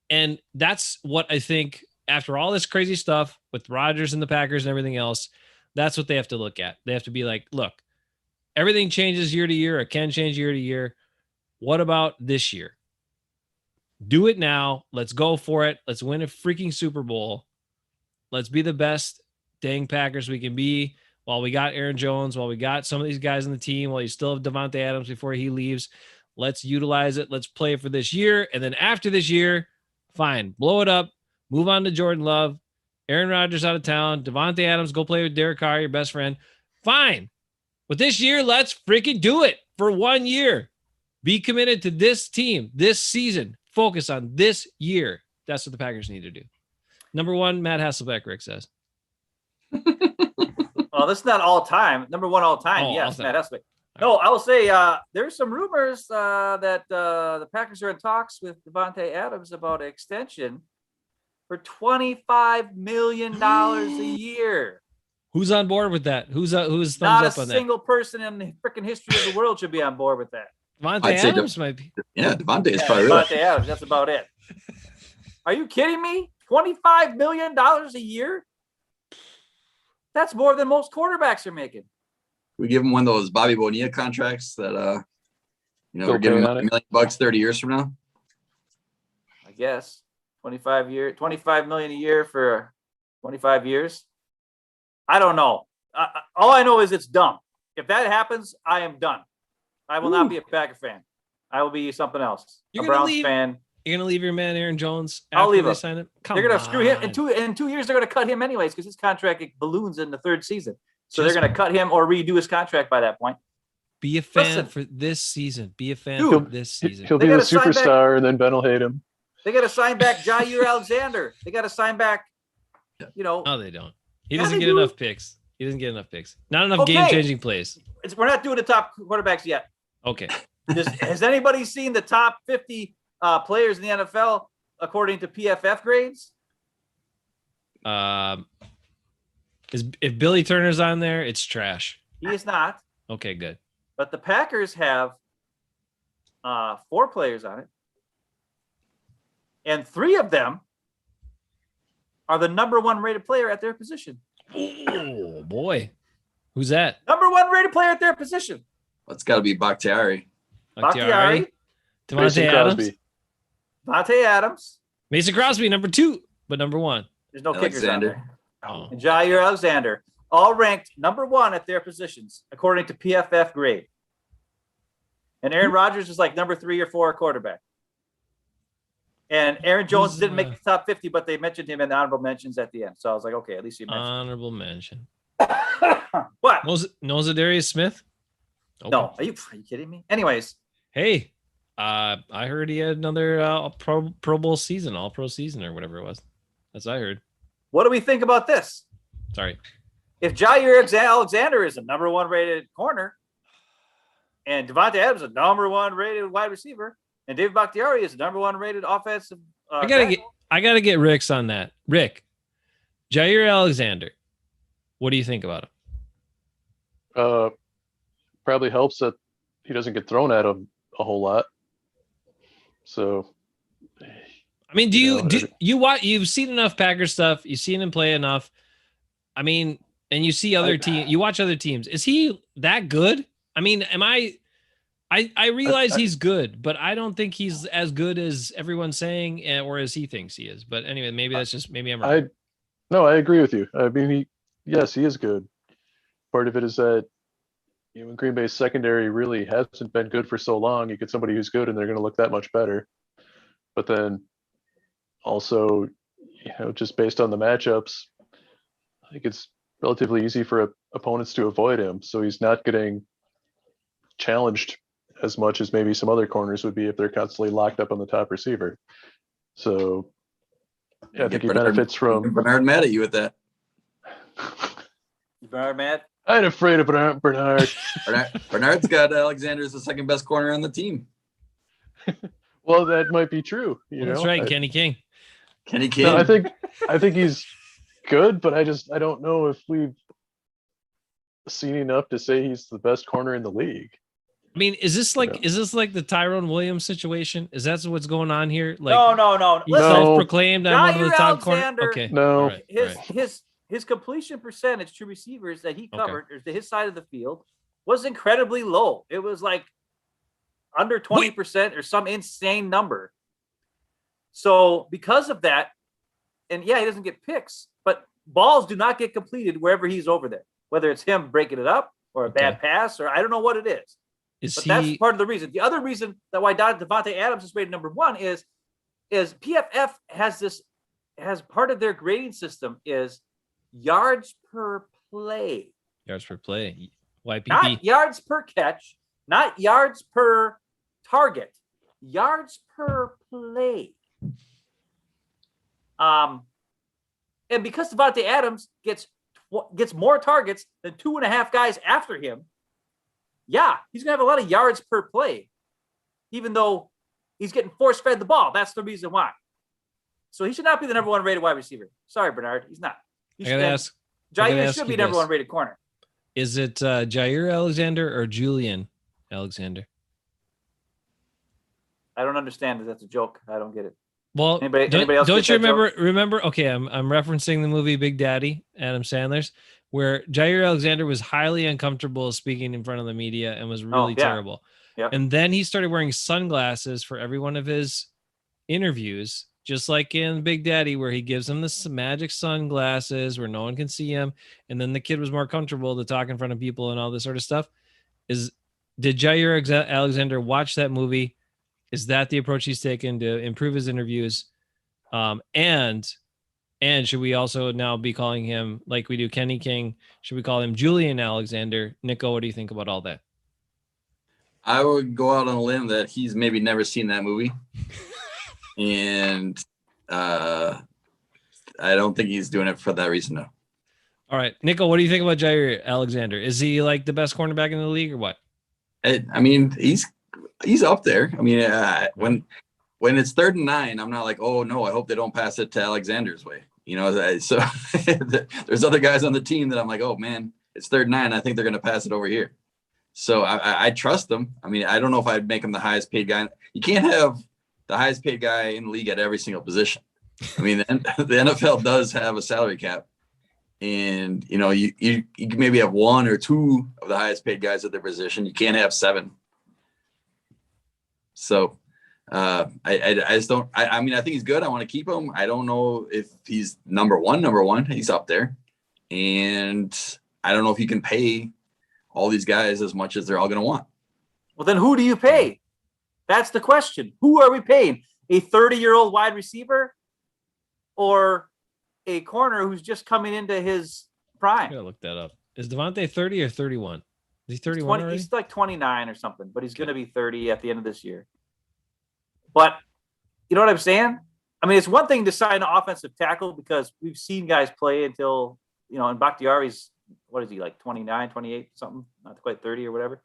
And that's what I think after all this crazy stuff with Rodgers and the Packers and everything else, that's what they have to look at. They have to be like, look, everything changes year to year. It can change year to year. What about this year? Do it now. Let's go for it. Let's win a freaking Super Bowl. Let's be the best dang Packers we can be while we got Aaron Jones, while we got some of these guys on the team, while you still have Devontae Adams before he leaves. Let's utilize it. Let's play for this year. And then after this year, fine, blow it up. Move on to Jordan Love. Aaron Rodgers out of town. Devontae Adams, go play with Derek Carr, your best friend. Fine. But this year, let's freaking do it for 1 year. Be committed to this team, this season. Focus on this year. That's what the Packers need to do. Number one, Matt Hasselbeck, Rick says. Well, this is not all time. Number one all time. Oh, yes, all time. Matt Hasselbeck. No, I will say there's some rumors that the Packers are in talks with Devontae Adams about an extension for $25 million a year. Who's on board with that? Who's thumbs Not up a on that? single person in the freaking history of the world should be on board with that. Devontae I'd say Adams might be. Yeah, Devontae is Yeah, probably right. Devontae Adams, that's about it. Are you kidding me? $25 million a year? That's more than most quarterbacks are making. We give him one of those Bobby Bonilla contracts that Still we're giving him paying on $1 million 30 years from now. I guess 25 million a year for 25 years. I don't know. All I know is it's dumb. If that happens, I am done. I will not be a Packer fan. I will be something else. You're a gonna Browns leave? fan. You're gonna leave your man Aaron Jones I'll after leave they him. sign him? Come They're gonna on. screw him in 2 years. They're gonna cut him anyways because his contract balloons in the third season. So Just they're gonna cut him or redo his contract by that point. Be a fan Listen. for this season. Be a fan Dude, for this season. He'll They be the gotta sign back- superstar, and then Ben will hate him. They got to sign back Jair Alexander. They got to sign back. No, they don't. He Yeah, doesn't they get do. enough picks. He doesn't get enough picks. Not enough Okay. game-changing plays. We're not doing the top quarterbacks yet. Okay. Has anybody seen the top 50 players in the NFL according to PFF grades? If Billy Turner's on there, it's trash. He is not. Okay, good. But the Packers have 4 players on it. And 3 of them are the number 1 rated player at their position. Oh, boy. Who's that? Number 1 rated player at their position. That's got to be Bakhtiari. Bakhtiari, Devontae Mason Adams. Crosby. Devontae Adams. Mason Crosby, number 2, but number 1. There's no kickers on Alexander. there. Oh. And Jair Alexander, all ranked number 1 at their positions, according to PFF grade. And Aaron Rodgers is like number 3 or 4 quarterback. And Aaron Jones Who's, didn't make the top 50, but they mentioned him in the honorable mentions at the end. So I was like, okay, at least he mentioned. Honorable mention. What? No Zadarius Smith? Okay. No, are you kidding me? Anyways, Hey, I heard he had another Pro Bowl season, All Pro season, or whatever it was. That's what I heard. what do we think about this? Sorry. If Jair Alexander is a number 1 rated corner, and Devontae Adams is a number 1 rated wide receiver, and David Bakhtiari is a number 1 rated offensive. I gotta get Rick's on that. Rick, Jair Alexander. What do you think about him? Probably helps that he doesn't get thrown at him a whole lot. So, I mean, you've seen enough Packers stuff, you've seen him play enough. I mean, and you see other teams, you watch other teams. Is he that good? I mean, I realize he's good, but I don't think he's as good as everyone's saying or as he thinks he is. But anyway, maybe I'm wrong. I agree with you. I mean, yes, he is good. Part of it is that when Green Bay's secondary really hasn't been good for so long, you get somebody who's good and they're going to look that much better. But then also, just based on the matchups, I think it's relatively easy for opponents to avoid him. So he's not getting challenged as much as maybe some other corners would be if they're constantly locked up on the top receiver. So yeah, I think he benefits from. Bernard mad at you with that. Bernard Matt. I ain't afraid of Bernard. Bernard's got Alexander as the second best corner on the team. Well, that might be true. That's right, Kenny King. Kenny King. No, I think he's good, but I don't know if we've seen enough to say he's the best corner in the league. I mean, is this like Yeah. the Tyrone Williams situation? Is that what's going on here? Like, no. he's Listen, self-proclaimed I'm one of the Jair top corner. Alexander, Okay, No. all right, all right. his completion percentage to receivers that he Okay. covered, or to his side of the field, was incredibly low. It was like under 20% or some insane number. So because of that, and yeah, he doesn't get picks, but balls do not get completed wherever he's over there, whether it's him breaking it up or a bad pass, or I don't know what it is. But that's part of the reason. The other reason that why Davante Adams is rated number one is PFF has part of their grading system is yards per play. Yards per play. YPP. Not yards per catch, not yards per target, yards per play. And because Davante Adams gets more targets than 2.5 guys after him, yeah, he's gonna have a lot of yards per play, even though he's getting force-fed the ball. That's the reason why. So he should not be the number one rated wide receiver. Sorry, Bernard, he's not. I gotta ask. Jair should be number one rated corner. Is it Jair Alexander or Julian Alexander? I don't understand it. That's a joke. I don't get it. Well, anybody else don't you get that joke? remember? Okay, I'm referencing the movie Big Daddy, Adam Sandler's, where Jair Alexander was highly uncomfortable speaking in front of the media and was really terrible. Yeah. And then he started wearing sunglasses for every one of his interviews, just like in Big Daddy, where he gives him this magic sunglasses where no one can see him. And then the kid was more comfortable to talk in front of people and all this sort of stuff. Did Jair Alexander watch that movie? Is that the approach he's taken to improve his interviews? And should we also now be calling him, like we do Kenny King, should we call him Julian Alexander? Nico, what do you think about all that? I would go out on a limb that he's maybe never seen that movie. And I don't think he's doing it for that reason, no. All right. Nico, what do you think about Jair Alexander? Is he like the best cornerback in the league or what? I mean, he's up there. I mean, when it's 3rd and 9, I'm not like, oh no, I hope they don't pass it to Alexander's way. You know, so there's other guys on the team that I'm like, oh man, it's 3rd and 9. I think they're going to pass it over here. So I trust them. I mean, I don't know if I'd make him the highest paid guy. You can't have the highest paid guy in the league at every single position. I mean, the NFL does have a salary cap, and you know, you can maybe have 1 or 2 of the highest paid guys at their position. You can't have 7. So I just don't. I mean, I think he's good. I want to keep him. I don't know if he's number one. He's up there, and I don't know if you can pay all these guys as much as they're all going to want. Well, then who do you pay? That's the question. Who are we paying? A 30-year-old wide receiver or a corner who's just coming into his prime? I gotta look that up. Is Davante 30 or 31? Is he 31 already? He's like 29 or something, but he's going to be 30 at the end of this year. But you know what I'm saying? I mean, it's one thing to sign an offensive tackle because we've seen guys play until, you know, and Bakhtiari's, what is he, like 29, 28, something, not quite 30 or whatever.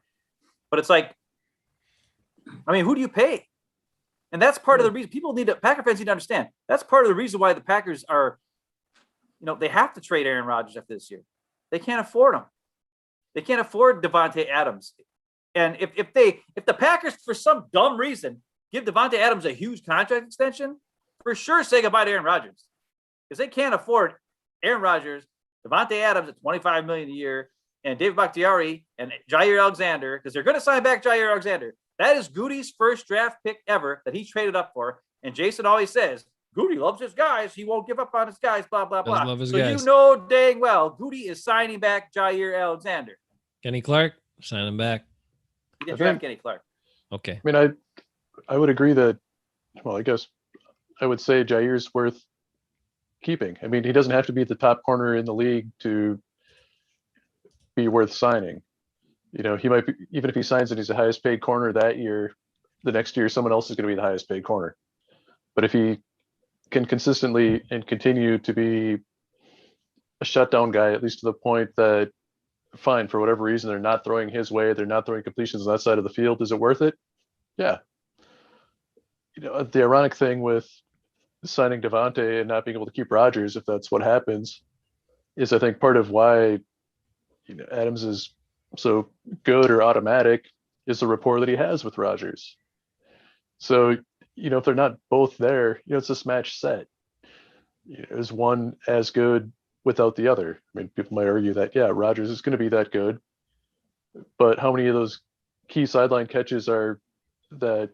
But it's like, I mean, who do you pay? And that's part of the reason Packer fans need to understand. That's part of the reason why the Packers are, you know, they have to trade Aaron Rodgers after this year. They can't afford him. They can't afford Davante Adams. And if the Packers, for some dumb reason, give Davante Adams a huge contract extension, for sure say goodbye to Aaron Rodgers. Because they can't afford Aaron Rodgers, Davante Adams at $25 million a year, and David Bakhtiari and Jair Alexander, because they're going to sign back Jair Alexander. That is Goody's first draft pick ever that he traded up for. And Jason always says, Goody loves his guys. He won't give up on his guys, blah, blah, blah. Love his so guys. You know dang well Goody is signing back Jair Alexander. Kenny Clark, sign him back. He didn't draft Kenny Clark. Okay. I mean, I would agree that, well, I guess I would say Jair's worth keeping. I mean, he doesn't have to be the top corner in the league to be worth signing. You know, he might be, even if he signs and he's the highest paid corner that year, the next year someone else is going to be the highest paid corner. But if he can consistently and continue to be a shutdown guy, at least to the point that, fine, for whatever reason, they're not throwing his way, they're not throwing completions on that side of the field, is it worth it? Yeah. You know, the ironic thing with signing Davante and not being able to keep Rodgers, if that's what happens, is I think part of why Adams is so good or automatic is the rapport that he has with Rodgers. So if they're not both there, it's a match set. Is one as good without the other? I mean, people might argue that Rodgers is going to be that good, but how many of those key sideline catches are that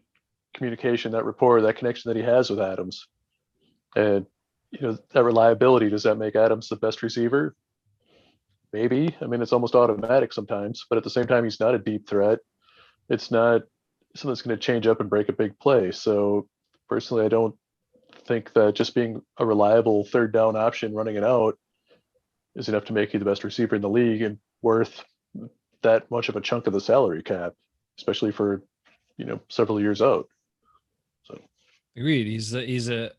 communication, that rapport, that connection that he has with Adams? And that reliability, does that make Adams the best receiver? Maybe. I mean, it's almost automatic sometimes, but at the same time, he's not a deep threat. It's not something that's going to change up and break a big play. So personally, I don't think that just being a reliable third down option running it out is enough to make you the best receiver in the league and worth that much of a chunk of the salary cap, especially for several years out. So agreed. He's a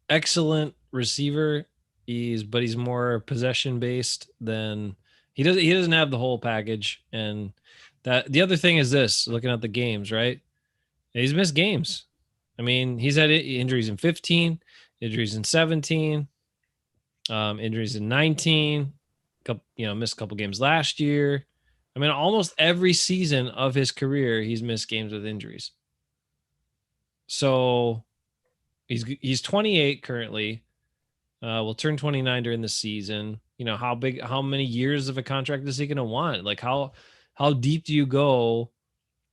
excellent receiver. But he's more possession based than he doesn't have the whole package. And that the other thing is this, looking at the games, right? He's missed games. I mean, he's had injuries in 15, injuries in 17, injuries in 19, missed a couple games last year. I mean, almost every season of his career, he's missed games with injuries. So he's 28 currently. Will turn 29 during the season. How many years of a contract is he going to want? Like how deep do you go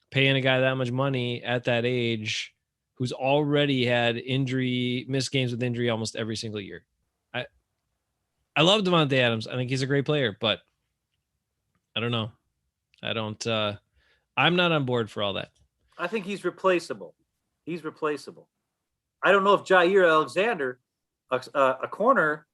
paying a guy that much money at that age who's already had missed games with injury almost every single year? I love Davante Adams. I think he's a great player, but I don't know. I'm not on board for all that. I think he's replaceable. I don't know if Jair Alexander, a corner,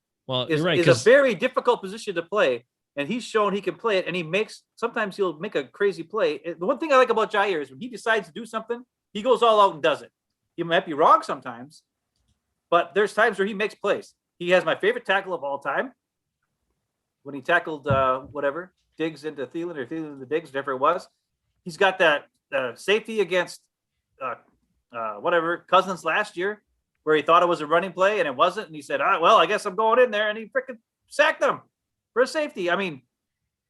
is a very difficult position to play, and he's shown he can play it, and sometimes he'll make a crazy play. The one thing I like about Jair is when he decides to do something, he goes all out and does it. He might be wrong sometimes, but there's times where he makes plays. He has my favorite tackle of all time when he tackled Diggs into Thielen or Thielen into Diggs, whatever it was. He's got that safety against Cousins last year, where he thought it was a running play and it wasn't. And he said, well, I guess I'm going in there. And he freaking sacked him for a safety. I mean,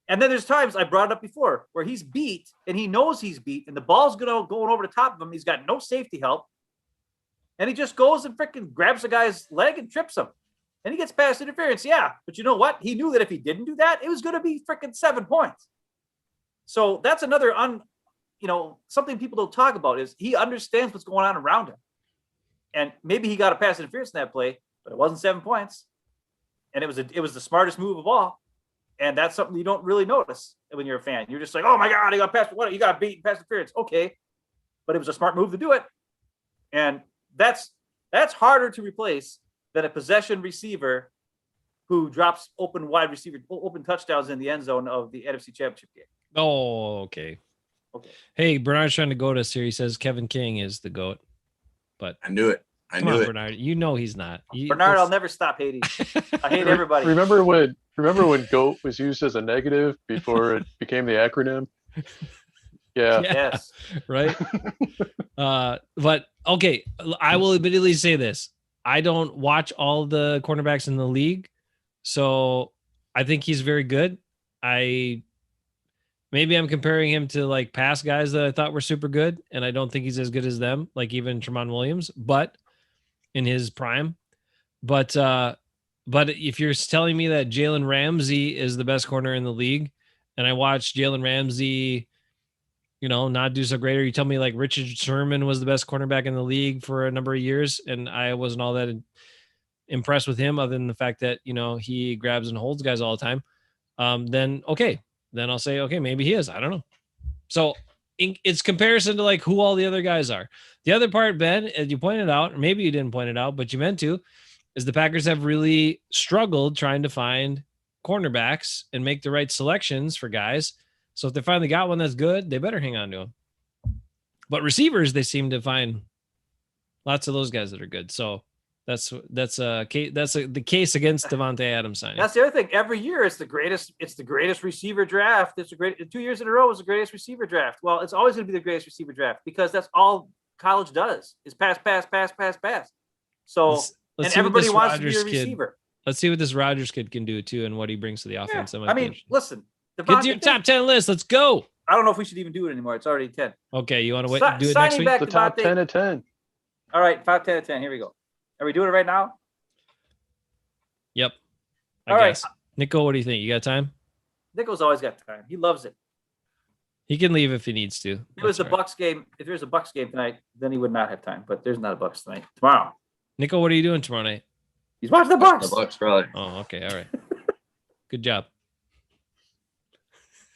and then there's times I brought it up before where he's beat and he knows he's beat and the ball's going over the top of him. He's got no safety help. And he just goes and freaking grabs the guy's leg and trips him. And he gets pass interference. Yeah. But you know what? He knew that if he didn't do that, it was going to be freaking 7 points. So that's another something people don't talk about is he understands what's going on around him. And maybe he got a pass interference in that play, but it wasn't 7 points. And it was the smartest move of all. And that's something you don't really notice when you're a fan. You're just like, oh my God, he got passed. What? You got beat pass interference. Okay. But it was a smart move to do it. And that's harder to replace than a possession receiver who drops open touchdowns in the end zone of the NFC Championship game. Oh, okay. Hey, Bernard's trying to goat us here. He says Kevin King is the GOAT. But I knew it. Come on, Bernard. He's not. Bernard, I'll never stop hating. I hate everybody. Remember when GOAT was used as a negative before it became the acronym? Yeah. Yes. Right. But okay, I will admittedly say this. I don't watch all the cornerbacks in the league, so I think he's very good. Maybe I'm comparing him to like past guys that I thought were super good, and I don't think he's as good as them, like even Tramon Williams, but in his prime. But if you're telling me that Jalen Ramsey is the best corner in the league, and I watched Jalen Ramsey, not do so great, or you tell me like Richard Sherman was the best cornerback in the league for a number of years, and I wasn't all that impressed with him, other than the fact that he grabs and holds guys all the time, then okay. Then I'll say, okay, maybe he is. I don't know. So it's comparison to like who all the other guys are. The other part, Ben, as you pointed out, or maybe you didn't point it out, but you meant to, is the Packers have really struggled trying to find cornerbacks and make the right selections for guys. So if they finally got one that's good, they better hang on to him. But receivers, they seem to find lots of those guys that are good. So that's the case against Davante Adams signing. That's the other thing. Every year it's the greatest receiver draft. 2 years in a row is the greatest receiver draft. Well, it's always going to be the greatest receiver draft because that's all college does is pass. So and everybody wants to be a receiver. Let's see what this Rodgers kid can do too, and what he brings to the offense. That might I be mean, interesting. listen. Get to your Devontae, top 10 list. Let's go. I don't know if we should even do it anymore. It's already 10. Okay, you want to wait? Si- Do it next signing week. back The top Devontae. 10 of 10. All right, 5, 10 of 10. Here we go. Are we doing it right now? Yep. I All right. guess. Nico, what do you think? You got time? Nichols always got time. He loves it. He can leave if he needs to. If it was a Bucks game, if there's a Bucks game tonight, then he would not have time. But there's not a Bucks tonight. Tomorrow. Nico, what are you doing tomorrow night? He's watching the Bucks. The Bucks probably. Oh, okay. All right. Good job.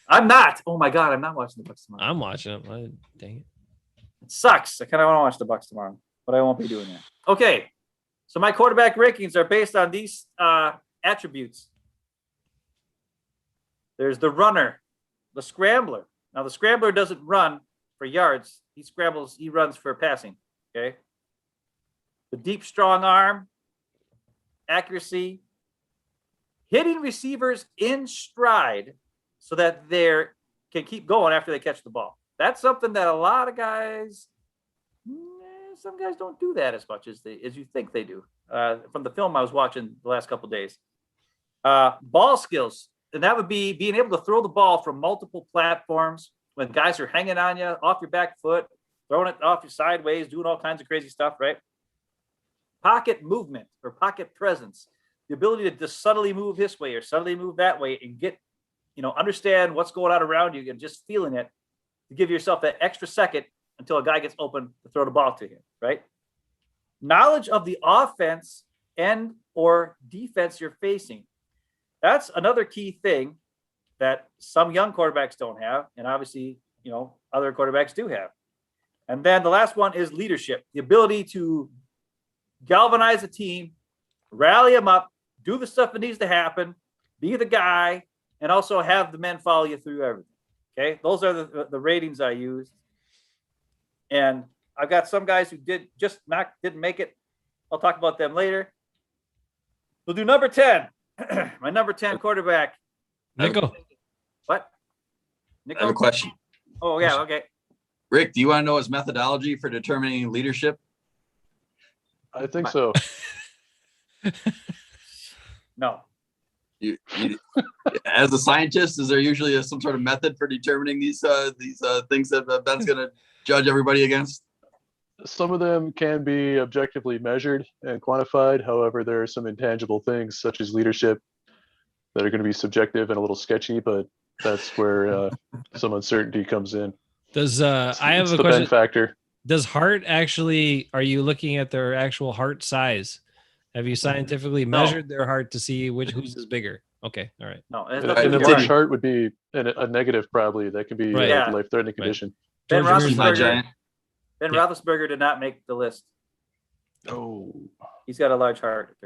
I'm not. Oh my God, I'm not watching the Bucks tomorrow. I'm watching it. Dang it. It sucks. I kind of want to watch the Bucks tomorrow, but I won't be doing that. Okay. So my quarterback rankings are based on these attributes. There's the runner, the scrambler. Now the scrambler doesn't run for yards. He scrambles, he runs for passing. Okay. The deep, strong arm, accuracy, hitting receivers in stride so that they can keep going after they catch the ball. That's something that a lot of guys, some guys don't do that as much as you think they do. From the film I was watching the last couple of days. Ball skills, and that would be being able to throw the ball from multiple platforms when guys are hanging on you, off your back foot, throwing it off your sideways, doing all kinds of crazy stuff, right? Pocket movement or pocket presence, the ability to just subtly move this way or subtly move that way and get, understand what's going on around you and just feeling it to give yourself that extra second until a guy gets open to throw the ball to him, right? Knowledge of the offense and or defense you're facing. That's another key thing that some young quarterbacks don't have, and obviously, other quarterbacks do have. And then the last one is leadership, the ability to galvanize a team, rally them up, do the stuff that needs to happen, be the guy, and also have the men follow you through everything. Okay, those are the ratings I used. And I've got some guys who didn't make it. I'll talk about them later. We'll do number 10. My number 10 quarterback. Nico. What? I have a question. Oh, yeah, okay. Rick, do you want to know his methodology for determining leadership? I think so. No. You, as a scientist, is there usually some sort of method for determining these things that Ben's going to judge everybody against? Some of them can be objectively measured and quantified. However, there are some intangible things such as leadership that are going to be subjective and a little sketchy, but that's where some uncertainty comes in. Does I have It's a the question. Ben factor. Does heart actually, are you looking at their actual heart size? Have you scientifically measured their heart to see whose is bigger? Okay. All right. No. An nothing to do with enlarged it. heart would be a negative, probably. That can be Right. a life-threatening condition. Ben George He's not Roethlisberger, giant. Ben Yeah. Roethlisberger did not make the list. Oh, He's got a large heart.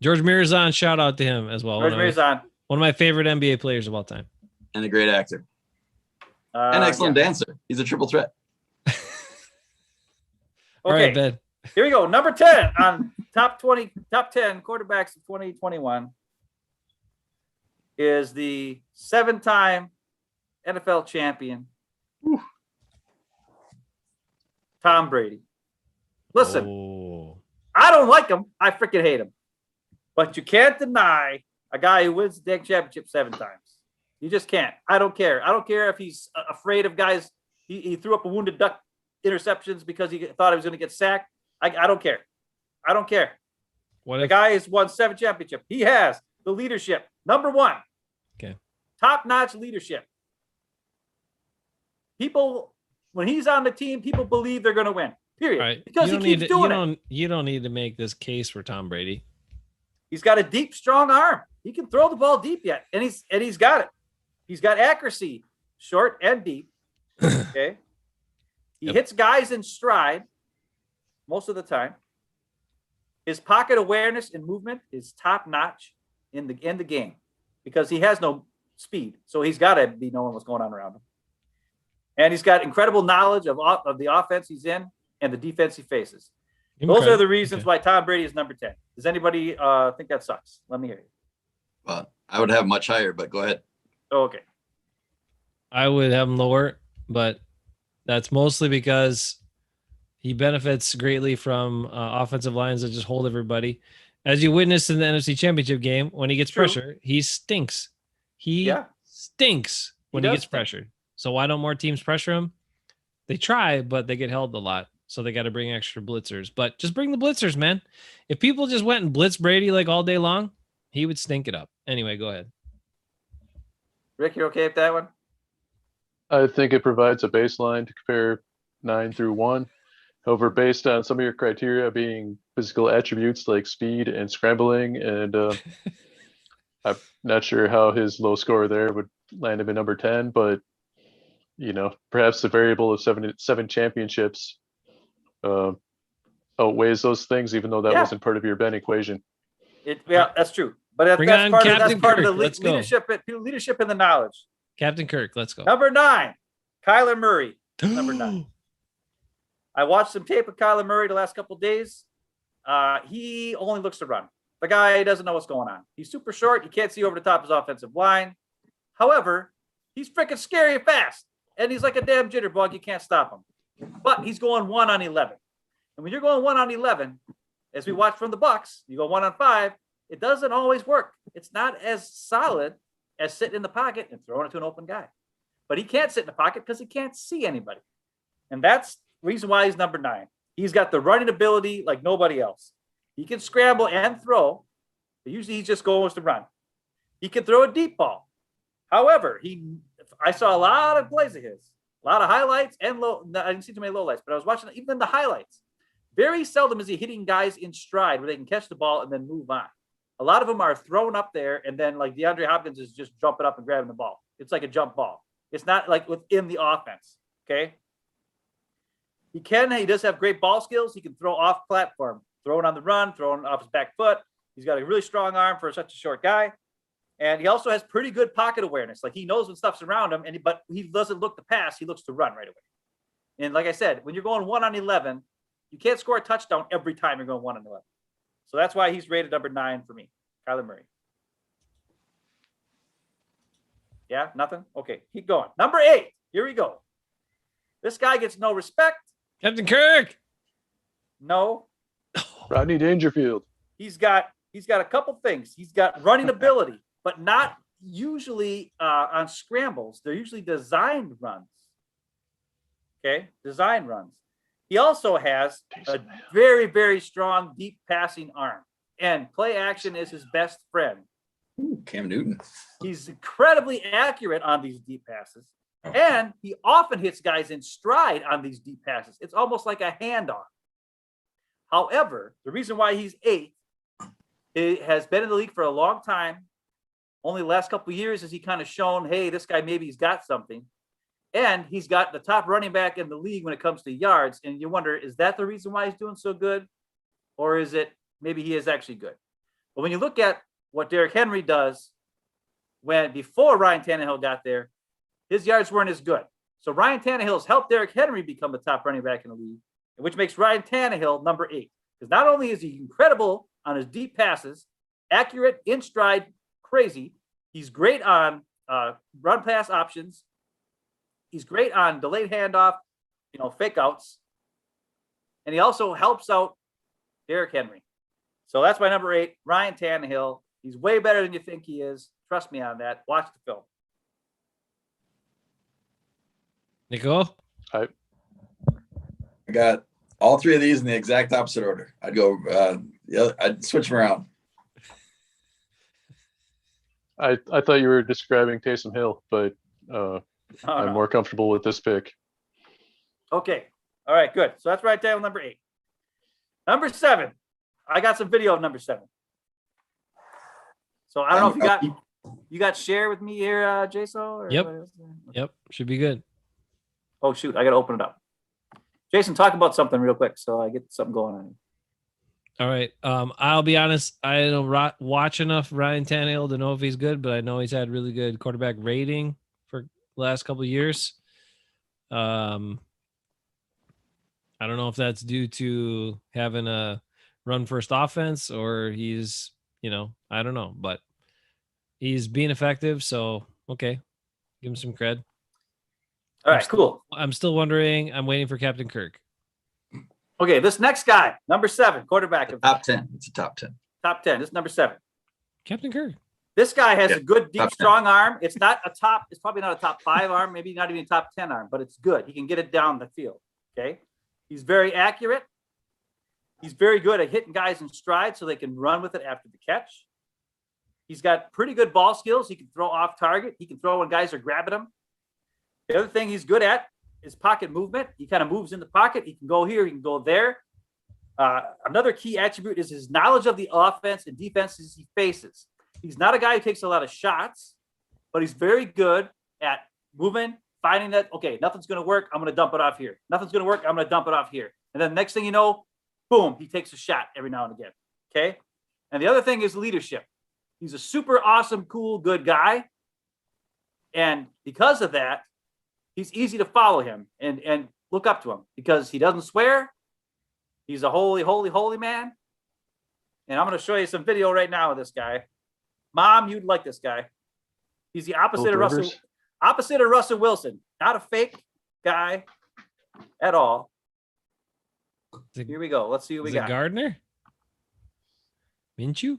George Mirazon, shout out to him as well. George Mirazon. One of my favorite NBA players of all time. And a great actor. And excellent Yeah. dancer. He's a triple threat. All Okay, right, Ben. here we go. Number 10 on top 10 quarterbacks of 2021 is the 7-time NFL champion, Tom Brady. Listen, Oh. I don't like him. I freaking hate him. But you can't deny a guy who wins the dang championship 7 times. You just can't. I don't care. I don't care if he's afraid of guys. He threw up a wounded duck interceptions because he thought he was going to get sacked. I don't care. I don't care. What The if guy has won 7 championships. He has the leadership. Number 1. Okay. Top-notch leadership. People, when he's on the team, people believe they're going to win. Period. all right. Because he keeps doing it. You don't need to make this case for Tom Brady. He's got a deep, strong arm. He can throw the ball deep yet, and he's got it. He's got accuracy, short and deep. Okay. He Yep. hits guys in stride most of the time. His pocket awareness and movement is top notch in the game because he has no speed, so he's got to be knowing what's going on around him. And he's got incredible knowledge of the offense he's in and the defense he faces. Those are the reasons why Tom Brady is number 10. Does anybody think that sucks? Let me hear you. Well, I would have much higher, but go ahead. Oh, okay. I would have him lower, but that's mostly because he benefits greatly from offensive lines that just hold everybody. as you witnessed in the NFC Championship game, when he gets True. pressure, he stinks. He Yeah. stinks when he does gets stink. pressured. So why don't more teams pressure him? They try, but they get held a lot. So they got to bring extra blitzers. But just bring the blitzers, man. If people just went and blitz Brady like all day long, he would stink it up. Anyway, go ahead. Rick, you okay with that one? I think it provides a baseline to compare 9 through 1. However, based on some of your criteria being physical attributes like speed and scrambling, and I'm not sure how his low score there would land him in number 10, but perhaps the variable of seven championships outweighs those things, even though that Yeah. wasn't part of your Ben equation. Yeah, that's true. But Bring that's on part of Captain the Kirk. Let's go. leadership and the knowledge. Captain Kirk, let's go. Number 9, Kyler Murray. Number 9. I watched some tape of Kyler Murray the last couple of days. He only looks to run. The guy doesn't know what's going on. He's super short. You can't see over the top of his offensive line. However, he's freaking scary and fast. And he's like a damn jitterbug. You can't stop him. But he's going 1 on 11. And when you're going 1 on 11, as we watch from the Bucks, you go 1 on 5, it doesn't always work. It's not as solid as sitting in the pocket and throwing it to an open guy. But he can't sit in the pocket because he can't see anybody. And that's the reason why he's number 9. He's got the running ability like nobody else. He can scramble and throw, but usually he just goes to run. He can throw a deep ball. However, I saw a lot of plays of his, a lot of highlights and low. I didn't see too many lowlights, but I was watching even the highlights. Very seldom is he hitting guys in stride where they can catch the ball and then move on. A lot of them are thrown up there, and then like DeAndre Hopkins is just jumping up and grabbing the ball. It's like a jump ball. It's not like within the offense. Okay. He does have great ball skills. He can throw off platform, throw it on the run, throw it off his back foot. He's got a really strong arm for such a short guy. And he also has pretty good pocket awareness. Like he knows when stuff's around him, but he doesn't look to pass. He looks to run right away. And like I said, when you're going 1 on 11, you can't score a touchdown every time you're going 1 on 11. So that's why he's rated number 9 for me, Kyler Murray. Yeah, nothing? Okay, keep going. Number 8, here we go. This guy gets no respect. Captain Kirk. No. Rodney Dangerfield. He's got a couple things. He's got running ability, but not usually on scrambles. They're usually designed runs. Okay, design runs. He also has a very, very strong deep passing arm, and play action is his best friend. Ooh, Cam Newton. He's incredibly accurate on these deep passes, and he often hits guys in stride on these deep passes. It's almost like a handoff. However, the reason why he's 8, he has been in the league for a long time. Only the last couple of years has he kind of shown, hey, this guy maybe he's got something. And he's got the top running back in the league when it comes to yards. And you wonder, is that the reason why he's doing so good? Or is it maybe he is actually good? But when you look at what Derrick Henry does before Ryan Tannehill got there, his yards weren't as good. So Ryan Tannehill has helped Derrick Henry become the top running back in the league, which makes Ryan Tannehill number 8. Because not only is he incredible on his deep passes, accurate, in stride, crazy, he's great on run pass options. He's great on delayed handoff, fake outs. And he also helps out Derrick Henry. So that's my number 8, Ryan Tannehill. He's way better than you think he is. Trust me on that. Watch the film. Nico? I got all 3 of these in the exact opposite order. I'd go, I'd switch them around. I thought you were describing Taysom Hill, but I'm more comfortable with this pick. Okay. All right, good. So that's right down number 8. Number 7. I got some video of number 7. So I don't know if you got share with me here, Jason? Yep. Should be good. Oh shoot, I gotta open it up. Jason, talk about something real quick so I get something going on. All right. I'll be honest. I don't watch enough Ryan Tannehill to know if he's good, but I know he's had really good quarterback rating for the last couple of years. I don't know if that's due to having a run first offense or he's, I don't know, but he's being effective. So, okay. Give him some cred. All right, cool. I'm still wondering. I'm waiting for Captain Kirk. Okay, this next guy, number 7, quarterback. Top 10. It's a top 10. Top 10. This is number 7. Captain Kirk. This guy has Yeah, a good, deep, top 10. strong arm. It's probably not a top 5 arm, maybe not even a top 10 arm, but it's good. He can get it down the field. Okay. He's very accurate. He's very good at hitting guys in stride so they can run with it after the catch. He's got pretty good ball skills. He can throw off target. He can throw when guys are grabbing him. The other thing he's good at is pocket movement. He kind of moves in the pocket. He can go here. He can go there. Another key attribute is his knowledge of the offense and defenses he faces. He's not a guy who takes a lot of shots, but he's very good at moving, finding that, okay, nothing's going to work. I'm going to dump it off here. Nothing's going to work. I'm going to dump it off here. And then next thing you know, boom, he takes a shot every now and again. Okay. And the other thing is leadership. He's a super awesome, cool, good guy. And because of that, he's easy to follow him and look up to him because he doesn't swear. He's a holy, holy, holy man. And I'm going to show you some video right now of this guy. Mom, you'd like this guy. He's the opposite of Russell Wilson. Not a fake guy at all. Here we go. Let's see what we got. Gardner? Minshew?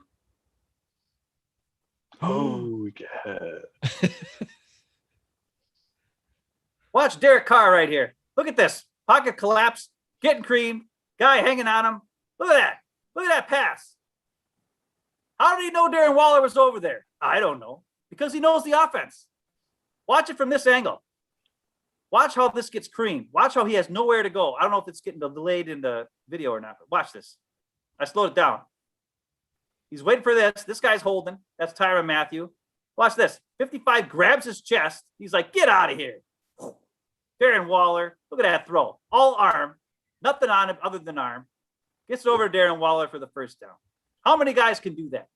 Oh, yeah. Watch Derek Carr right here. Look at this. Pocket collapse, getting creamed, guy hanging on him. Look at that. Look at that pass. How did he know Darren Waller was over there? I don't know. Because he knows the offense. Watch it from this angle. Watch how this gets creamed. Watch how he has nowhere to go. I don't know if it's getting delayed in the video or not, but watch this. I slowed it down. He's waiting for this. This guy's holding. That's Tyrann Mathieu. Watch this. 55 grabs his chest. He's like, get out of here. Darren Waller. Look at that throw. All arm. Nothing on him other than arm. Gets over Darren Waller for the first down. How many guys can do that?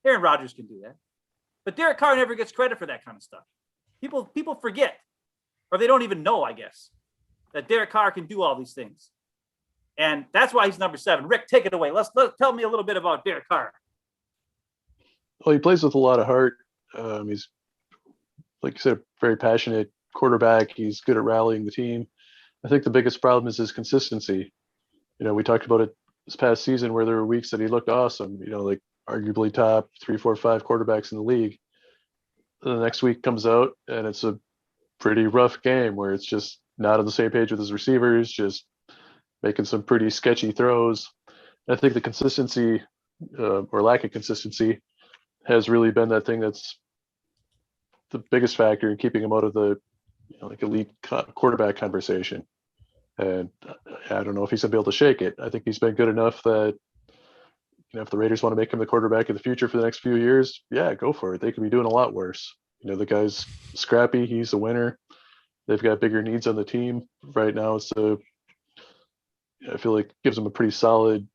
Aaron Rodgers can do that. But Derek Carr never gets credit for that kind of stuff. People forget, or they don't even know, I guess, that Derek Carr can do all these things. And that's why he's number 7. Rick, take it away. Let's tell me a little bit about Derek Carr. Well, he plays with a lot of heart. He's, like you said, a very passionate quarterback. He's good at rallying the team. I think the biggest problem is his consistency. You know, we talked about it this past season where there were weeks that he looked awesome, you know, like arguably top 3, 4, 5 quarterbacks in the league. And the next week comes out and it's a pretty rough game where it's just not on the same page with his receivers, just making some pretty sketchy throws. I think the consistency or lack of consistency has really been that thing that's the biggest factor in keeping him out of the like elite quarterback conversation. And I don't know if he's gonna be able to shake it. I think he's been good enough that if the Raiders want to make him the quarterback of the future for the next few years, yeah, go for it. They could be doing a lot worse. The guy's scrappy. He's a winner. They've got bigger needs on the team right now. So I feel like gives them a pretty solid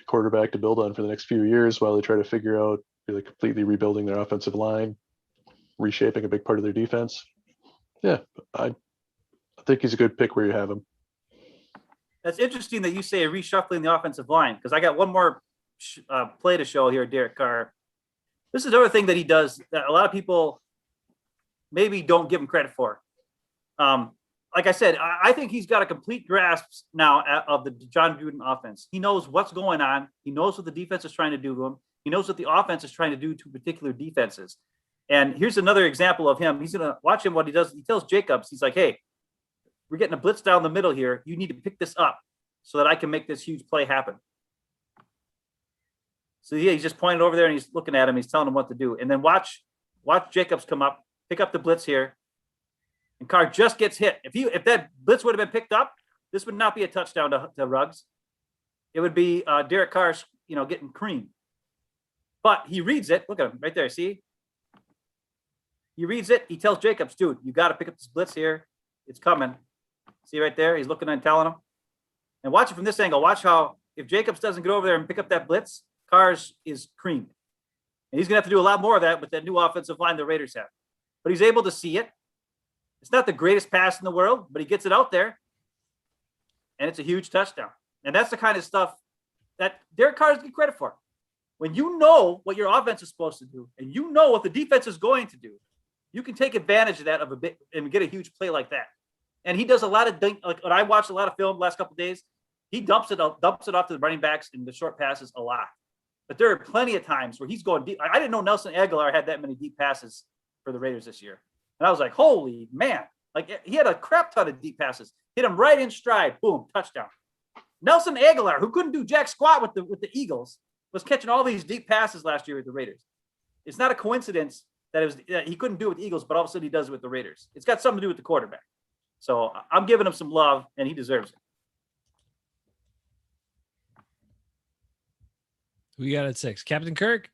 quarterback to build on for the next few years while they try to figure out really completely rebuilding their offensive line, reshaping a big part of their defense. Yeah, I think he's a good pick where you have him. That's interesting that you say reshuffling the offensive line, because I got one more play to show here, Derek Carr. This is another thing that he does that a lot of people maybe don't give him credit for. Like I said, I think he's got a complete grasp now of the John Gruden offense. He knows what's going on. He knows what the defense is trying to do to him. He knows what the offense is trying to do to particular defenses. And here's another example of him. He's going to watch him what he does. He tells Jacobs, he's like, hey, we're getting a blitz down the middle here. You need to pick this up so that I can make this huge play happen. So yeah, he's just pointing over there and he's looking at him. He's telling him what to do. And then watch Jacobs come up, pick up the blitz here. And Carr just gets hit. If that blitz would have been picked up, this would not be a touchdown to Ruggs. It would be Derek Carr, getting creamed. But he reads it. Look at him right there. See? He reads it. He tells Jacobs, dude, you got to pick up this blitz here. It's coming. See right there? He's looking and telling him. And watch it from this angle. Watch how if Jacobs doesn't get over there and pick up that blitz, Carr's is creamed. And he's going to have to do a lot more of that with that new offensive line the Raiders have. But he's able to see it. It's not the greatest pass in the world, but he gets it out there. And it's a huge touchdown. And that's the kind of stuff that Derek Carr gets credit for. When you know what your offense is supposed to do, and you know what the defense is going to do, you can take advantage of that a bit and get a huge play like that. And he does a lot of like when I watched a lot of film the last couple of days, he dumps it off to the running backs in the short passes a lot. but there are plenty of times where he's going deep. I didn't know Nelson Aguilar had that many deep passes for the Raiders this year. And I was like, holy man. Like, he had a crap ton of deep passes. Hit him right in stride. Boom, touchdown. Nelson Aguilar, who couldn't do jack squat with the Eagles, was catching all these deep passes last year with the Raiders. It's not a coincidence that he couldn't do it with the Eagles, but all of a sudden he does it with the Raiders. It's got something to do with the quarterback. So I'm giving him some love, and he deserves it. Who you got at 6? Captain Kirk?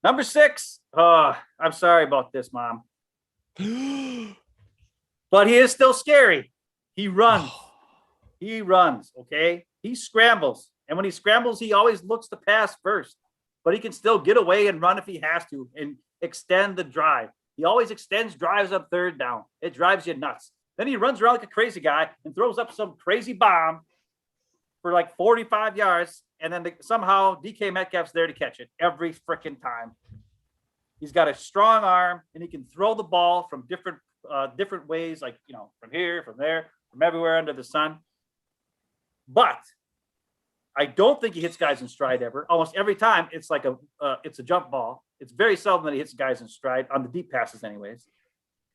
Number 6. I'm sorry about this, Mom. But he is still scary. He runs. He runs, okay? He scrambles. And when he scrambles, he always looks to pass first. But he can still get away and run if he has to and extend the drive. He always extends drives on third down. It drives you nuts. Then he runs around like a crazy guy and throws up some crazy bomb for like 45 yards. And then somehow DK Metcalf's there to catch it every freaking time. He's got a strong arm, and he can throw the ball from different ways, like, from here, from there, from everywhere under the sun. But I don't think he hits guys in stride ever. Almost every time, it's like it's a jump ball. It's very seldom that he hits guys in stride on the deep passes, anyways.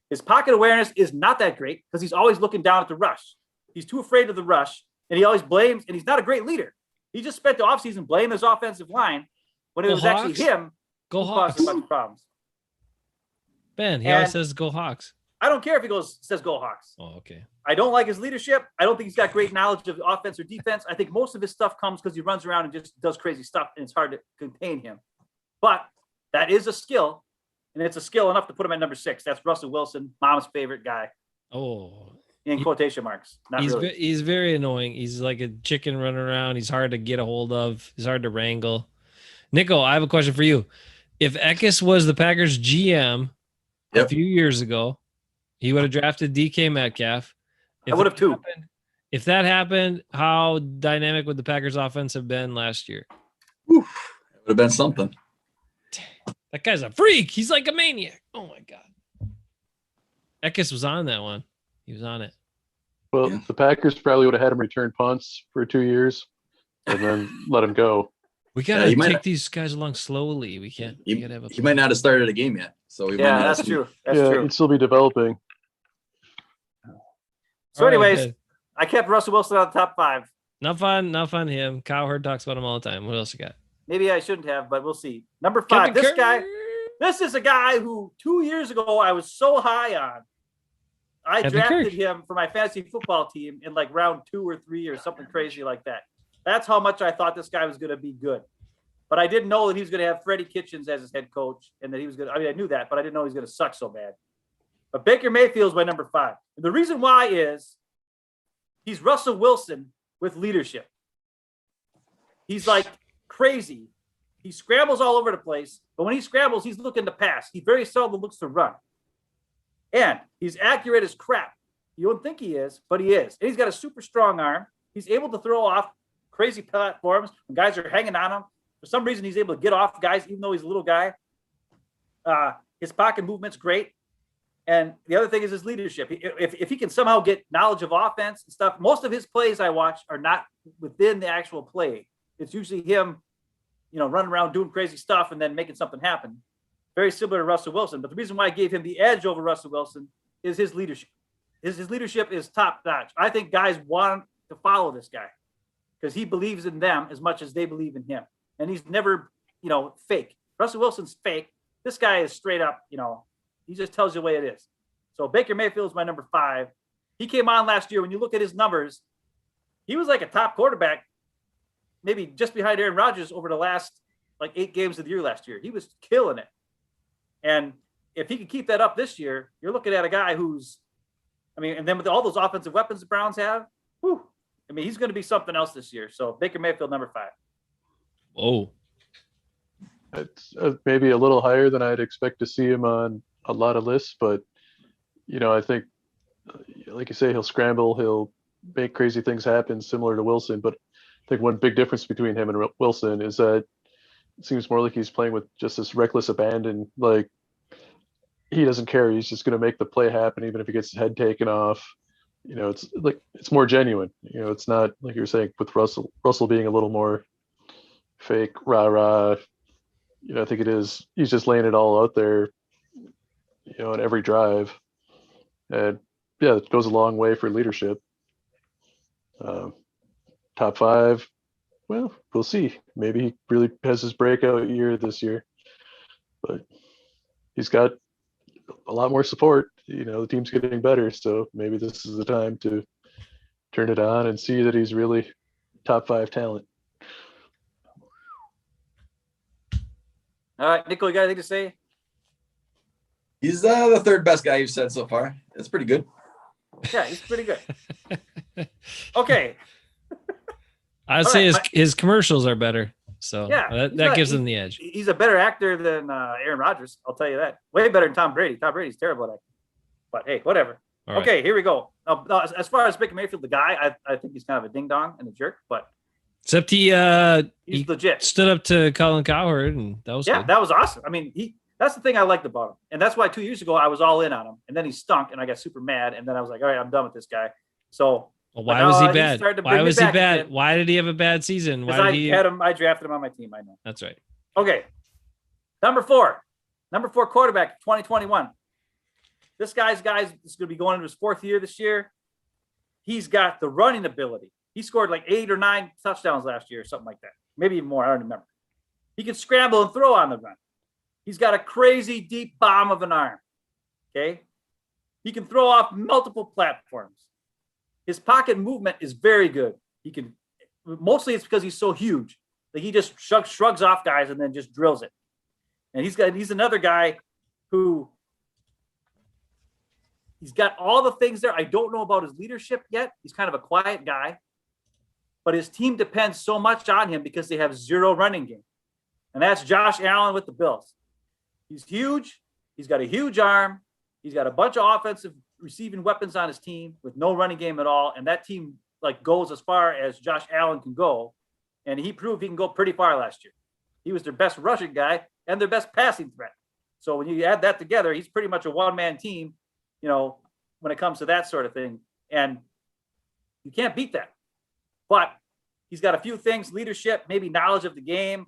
His pocket awareness is not that great because he's always looking down at the rush. He's too afraid of the rush, and he always blames. And he's not a great leader. He just spent the offseason blaming his offensive line when it was actually him who caused a bunch of problems. Ben, he always says "Go Hawks." I don't care if he says "Go Hawks." Oh, okay. I don't like his leadership. I don't think he's got great knowledge of offense or defense. I think most of his stuff comes because he runs around and just does crazy stuff, and it's hard to contain him. But that is a skill, and it's a skill enough to put him at number 6. That's Russell Wilson, Mom's favorite guy. Oh, in quotation marks. He's very annoying. He's like a chicken running around. He's hard to get a hold of. He's hard to wrangle. Nico, I have a question for you. If Eckes was the Packers GM a few years ago, he would have drafted DK Metcalf. I would have too. If that happened, how dynamic would the Packers offense have been last year? It would have been something. That guy's a freak. He's like a maniac. Oh my God. Eckes was on that one. He was on it. Well, the Packers probably would have had him return punts for 2 years and then let him go. We gotta take these guys along slowly. We can't. He might not have started a game yet, so that's true. That's true. He'd still be developing. So, anyways, I kept Russell Wilson on the top 5. Not fun. Him. Kyle Hurd talks about him all the time. What else you got? Maybe I shouldn't have, but we'll see. Number 5. This guy. This is a guy who 2 years ago I was so high on. I drafted him for my fantasy football team in like round 2 or 3 or something crazy like that. That's how much I thought this guy was going to be good. But I didn't know that he was going to have Freddie Kitchens as his head coach and that he was going to, I knew that, but I didn't know he was going to suck so bad. But Baker Mayfield's my number 5. And the reason why is he's Russell Wilson with leadership. He's like crazy. He scrambles all over the place, but when he scrambles, he's looking to pass. He very seldom looks to run. And he's accurate as crap. You don't think he is, but he is. And he's got a super strong arm. He's able to throw off crazy platforms when guys are hanging on him. For some reason, he's able to get off guys, even though he's a little guy. His pocket movement's great. And the other thing is his leadership. If he can somehow get knowledge of offense and stuff, most of his plays I watch are not within the actual play. It's usually him, running around doing crazy stuff and then making something happen. Very similar to Russell Wilson. But the reason why I gave him the edge over Russell Wilson is his leadership. His leadership is top notch. I think guys want to follow this guy because he believes in them as much as they believe in him. And he's never, fake. Russell Wilson's fake. This guy is straight up, he just tells you the way it is. So Baker Mayfield is my number 5. He came on last year. When you look at his numbers, he was like a top quarterback, maybe just behind Aaron Rodgers over the last 8 games of the year last year. He was killing it. And if he can keep that up this year, you're looking at a guy who's, and then with all those offensive weapons the Browns have, he's going to be something else this year. So Baker Mayfield, number 5. Whoa. It's maybe a little higher than I'd expect to see him on a lot of lists, but I think, like you say, he'll scramble, he'll make crazy things happen, similar to Wilson. But I think one big difference between him and Wilson is that it seems more like he's playing with just this reckless abandon. Like, he doesn't care. He's just going to make the play happen, even if he gets his head taken off. It's more genuine. It's not like you were saying with Russell being a little more fake rah-rah. I think it is. He's just laying it all out there, in every drive. And yeah, it goes a long way for leadership. Top 5, well, we'll see. Maybe he really has his breakout year this year. But he's got a lot more support. The team's getting better, so maybe this is the time to turn it on and see that he's really top 5 talent. All right, Nico, you got anything to say? He's the third best guy you've said so far. That's pretty good. Yeah, he's pretty good. Okay. I'd All say right, his commercials are better. So Yeah, that gives him the edge. He's a better actor than Aaron Rodgers. I'll tell you that. Way better than Tom Brady. Tom Brady's terrible at acting. But hey, whatever. All right. Okay, here we go. Now, as far as Baker Mayfield, the guy, I think he's kind of a ding dong and a jerk, but Except he's he legit. stood up to Colin Cowherd, and that was Yeah, good. that was awesome. I mean, that's the thing I liked about him. And that's why 2 years ago I was all in on him. And then he stunk and I got super mad. And then I was like, all right, I'm done with this guy. So Well, why was he he's bad? starting to Why bring me was he back bad? again. Why did he have a bad season? Why because did he? I drafted him on my team. I know. That's right. Okay. Number four quarterback, 2021. This guy's is going to be going into his 4th year this year. He's got the running ability. He scored like 8 or 9 touchdowns last year or something like that. Maybe even more. I don't remember. He can scramble and throw on the run. He's got a crazy deep bomb of an arm. Okay. He can throw off multiple platforms. His pocket movement is very good. Mostly it's because he's so huge that he just shrugs off guys and then just drills it. And he's another guy who he's got all the things there. I don't know about his leadership yet. He's kind of a quiet guy, but his team depends so much on him because they have 0 running game. And that's Josh Allen with the Bills. He's huge. He's got a huge arm. He's got a bunch of offensive receiving weapons on his team with no running game at all. And that team goes as far as Josh Allen can go. And he proved he can go pretty far last year. He was their best rushing guy and their best passing threat. So when you add that together, he's pretty much a one-man team, when it comes to that sort of thing. And you can't beat that. But he's got a few things, leadership, maybe knowledge of the game,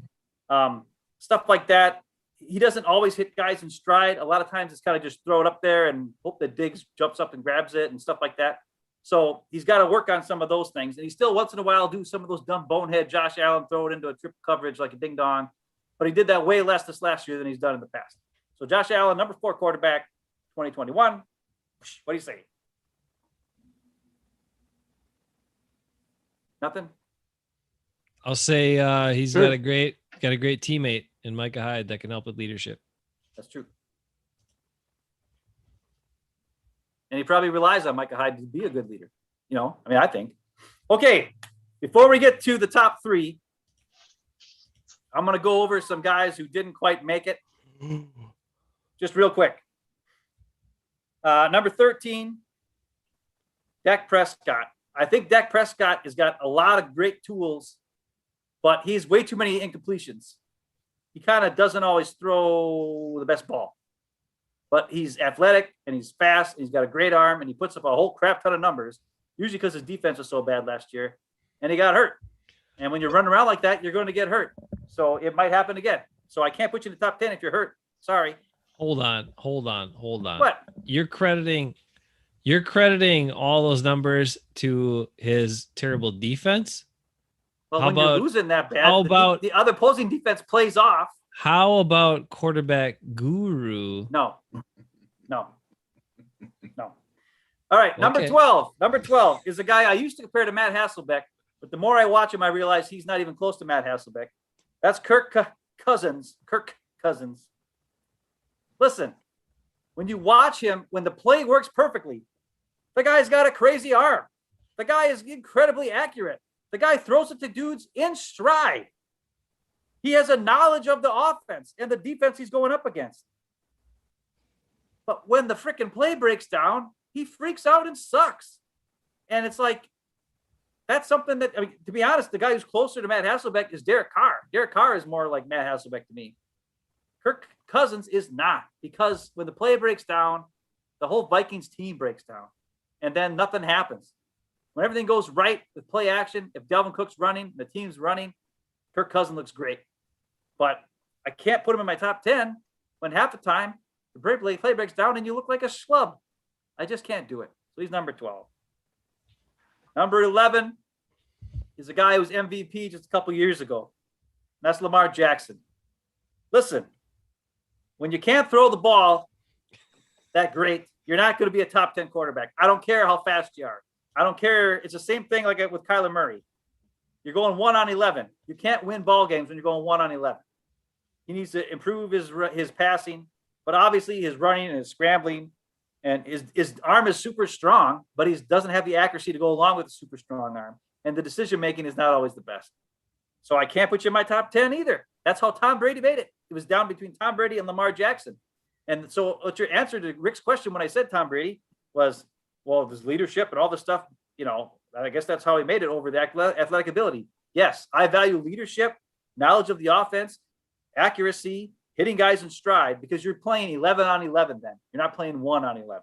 stuff like that. He doesn't always hit guys in stride. A lot of times it's kind of just throw it up there and hope that Diggs jumps up and grabs it and stuff like that. So he's got to work on some of those things. And he still once in a while do some of those dumb bonehead Josh Allen, throw it into a triple coverage like a ding dong. But he did that way less this last year than he's done in the past. So Josh Allen, number 4 quarterback, 2021. What do you say? Nothing? I'll say he's Good. got a great teammate in Micah Hyde that can help with leadership. That's true. And he probably relies on Micah Hyde to be a good leader. I think. Okay, before we get to the top 3, I'm going to go over some guys who didn't quite make it. Just real quick. Number 13, Dak Prescott. I think Dak Prescott has got a lot of great tools, but he's way too many incompletions. He kind of doesn't always throw the best ball. But he's athletic and he's fast and he's got a great arm and he puts up a whole crap ton of numbers, usually because his defense was so bad last year and he got hurt. And when you're running around like that, you're going to get hurt. So it might happen again. So I can't put you in the top 10 if you're hurt. Sorry. Hold on. What? You're crediting all those numbers to his terrible defense? Well, How when you're about- losing that bad, how about- the other opposing defense plays off. How about quarterback guru? No. All right, number Okay. 12. Number 12 is a guy I used to compare to Matt Hasselbeck, but the more I watch him, I realize he's not even close to Matt Hasselbeck. That's Kirk Cousins. Listen, when you watch him, when the play works perfectly, the guy's got a crazy arm. The guy is incredibly accurate. The guy throws it to dudes in stride. He has a knowledge of the offense and the defense he's going up against. But when the freaking play breaks down, he freaks out and sucks. And it's like, that's something that, to be honest, the guy who's closer to Matt Hasselbeck is Derek Carr. Derek Carr is more like Matt Hasselbeck to me. Kirk Cousins is not, because when the play breaks down, the whole Vikings team breaks down. And then nothing happens. When everything goes right with play action, if Dalvin Cook's running, the team's running, Kirk Cousins looks great, but I can't put him in my top 10 when half the time the play breaks down and you look like a schlub. I just can't do it. So he's number 12. Number 11 is a guy who was MVP just a couple years ago. And that's Lamar Jackson. Listen, when you can't throw the ball that great, you're not going to be a top 10 quarterback. I don't care how fast you are. I don't care. It's the same thing like with Kyler Murray. You're going 1 on 11. You can't win ball games when you're going 1 on 11. He needs to improve his passing, but obviously his running and his scrambling, and his arm is super strong, but he doesn't have the accuracy to go along with the super strong arm. And the decision making is not always the best. So I can't put you in my top 10 either. That's how Tom Brady made it. It was down between Tom Brady and Lamar Jackson. And so what your answer to Rick's question when I said Tom Brady was, well, his leadership and all this stuff, I guess that's how he made it over the athletic ability. Yes, I value leadership, knowledge of the offense, accuracy, hitting guys in stride, because you're playing 11 on 11 then. You're not playing 1 on 11.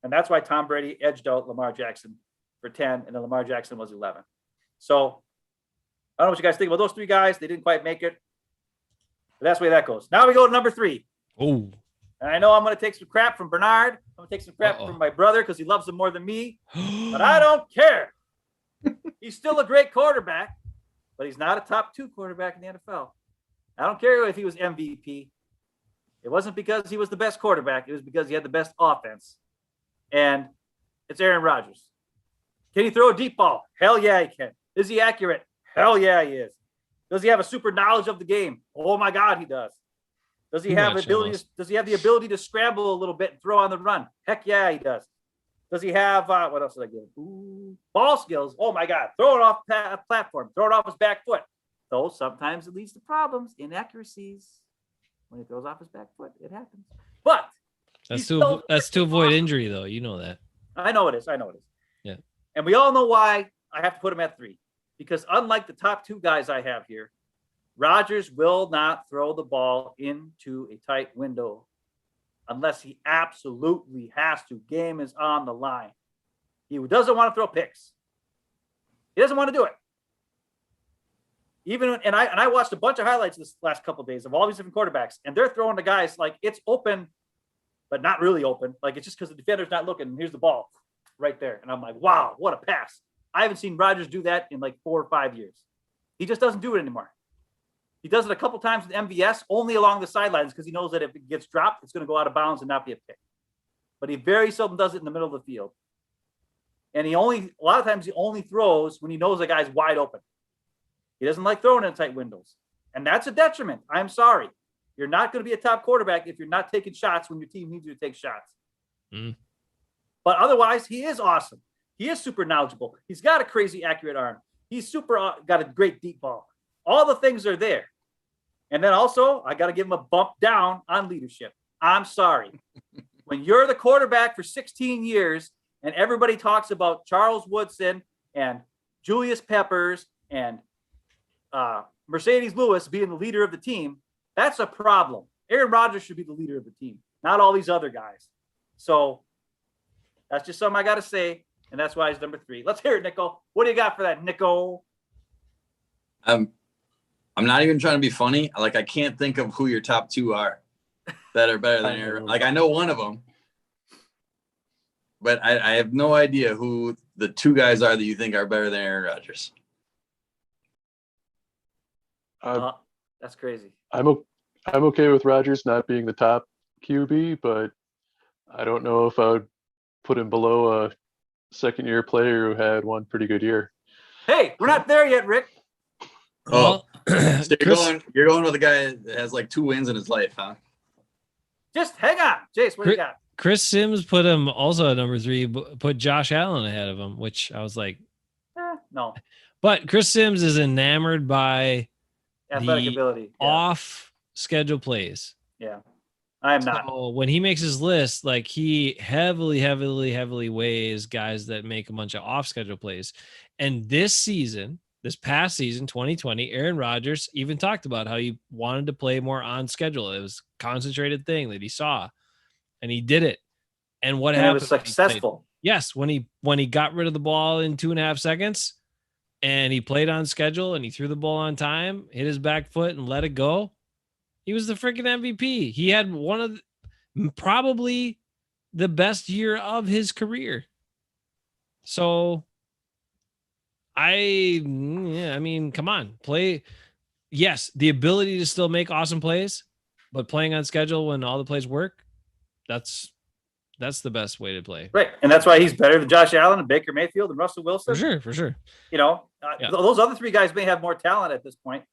And that's why Tom Brady edged out Lamar Jackson for 10, and then Lamar Jackson was 11. So I don't know what you guys think about those 3 guys. They didn't quite make it. But that's the way that goes. Now we go to number 3. Oh. And I know I'm going to take some crap from Bernard. I'm going to take some crap from my brother because he loves him more than me. But I don't care. He's still a great quarterback, but he's not a top 2 quarterback in the NFL. I don't care if he was MVP. It wasn't because he was the best quarterback. It was because he had the best offense. And it's Aaron Rodgers. Can he throw a deep ball? Hell yeah, he can. Is he accurate? Hell yeah, he is. Does he have a super knowledge of the game? Oh my God, he does. Does he have the ability to scramble a little bit and throw on the run? Heck yeah, he does. Does he have what else did I give him? Ball skills? Oh my God, throw it off a platform, throw it off his back foot. Though sometimes it leads to problems, inaccuracies. When he throws off his back foot, it happens. But that's to avoid injury, though. You know that. I know it is. Yeah. And we all know why I have to put him at 3. Because unlike the top 2 guys I have here, Rodgers will not throw the ball into a tight window unless he absolutely has to. Game is on the line. He doesn't want to throw picks. He doesn't want to do it. And I watched a bunch of highlights this last couple of days of all these different quarterbacks, and they're throwing to guys like it's open, but not really open. Like it's just because the defender's not looking. And here's the ball right there. And I'm like, wow, what a pass. I haven't seen Rodgers do that in like 4 or 5 years. He just doesn't do it anymore. He does it a couple times with MVS, only along the sidelines, because he knows that if it gets dropped, it's going to go out of bounds and not be a pick. But he very seldom does it in the middle of the field. And a lot of times he only throws when he knows the guy's wide open. He doesn't like throwing in tight windows. And that's a detriment. I'm sorry. You're not going to be a top quarterback if you're not taking shots when your team needs you to take shots. But otherwise, he is awesome. He is super knowledgeable. He's got a crazy accurate arm. He's got a great deep ball. All the things are there. And then also, I got to give him a bump down on leadership. I'm sorry. When you're the quarterback for 16 years and everybody talks about Charles Woodson and Julius Peppers and Mercedes Lewis being the leader of the team, that's a problem. Aaron Rodgers should be the leader of the team, not all these other guys. So that's just something I got to say. And that's why he's number 3. Let's hear it, Nico. What do you got for that, Nico? I'm not even trying to be funny. Like, I can't think of who your top 2 are that are better than Aaron. Like, I know one of them, but I have no idea who the 2 guys are that you think are better than Aaron Rodgers. That's crazy. I'm okay with Rodgers not being the top QB, but I don't know if I would put him below a second-year player who had one pretty good year. Hey, we're not there yet, Rick. So you're going with a guy that has like 2 wins in his life, huh? Just hang on. Jace, what do you got? Chris Sims put him also at number 3, put Josh Allen ahead of him, which I was like, no. But Chris Sims is enamored by athletic ability, off schedule plays. Yeah, I am not. So when he makes his list, like he heavily weighs guys that make a bunch of off schedule plays. And this past season, 2020, Aaron Rodgers even talked about how he wanted to play more on schedule. It was a concentrated thing that he saw, and he did it. And what happened? It was successful. Yes, when he got rid of the ball in 2.5 seconds, and he played on schedule and he threw the ball on time, hit his back foot and let it go, he was the freaking MVP. He had one of probably the best year of his career. So I mean, come on, play. Yes, the ability to still make awesome plays, but playing on schedule when all the plays work, that's the best way to play. Right. And that's why he's better than Josh Allen and Baker Mayfield and Russell Wilson. For sure. You know, those other three guys may have more talent at this point,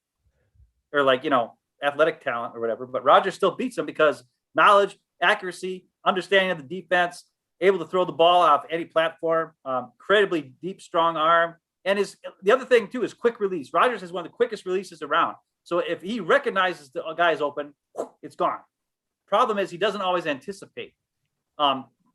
or like, you know, athletic talent or whatever, but Rodgers still beats them because knowledge, accuracy, understanding of the defense, able to throw the ball off any platform, incredibly deep, strong arm. And the other thing too is quick release. Rodgers has one of the quickest releases around. So if he recognizes the guy's open, it's gone. Problem is he doesn't always anticipate,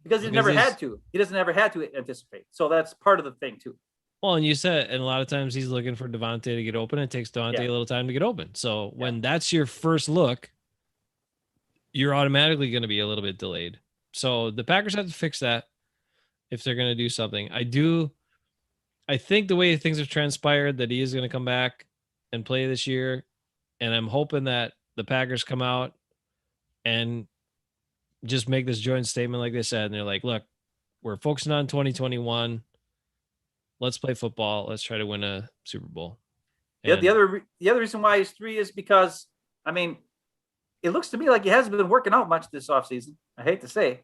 because he never had to. He doesn't ever had to anticipate. So that's part of the thing too. Well, and you said, and a lot of times he's looking for Devontae to get open. It takes Devontae a little time to get open. So when that's your first look, you're automatically going to be a little bit delayed. So the Packers have to fix that if they're going to do something. I think the way things have transpired that he is going to come back and play this year. And I'm hoping that the Packers come out and just make this joint statement like they said. And they're like, look, we're focusing on 2021. Let's play football. Let's try to win a Super Bowl. And the other reason why he's 3 is because, I mean, it looks to me like he hasn't been working out much this offseason. I hate to say.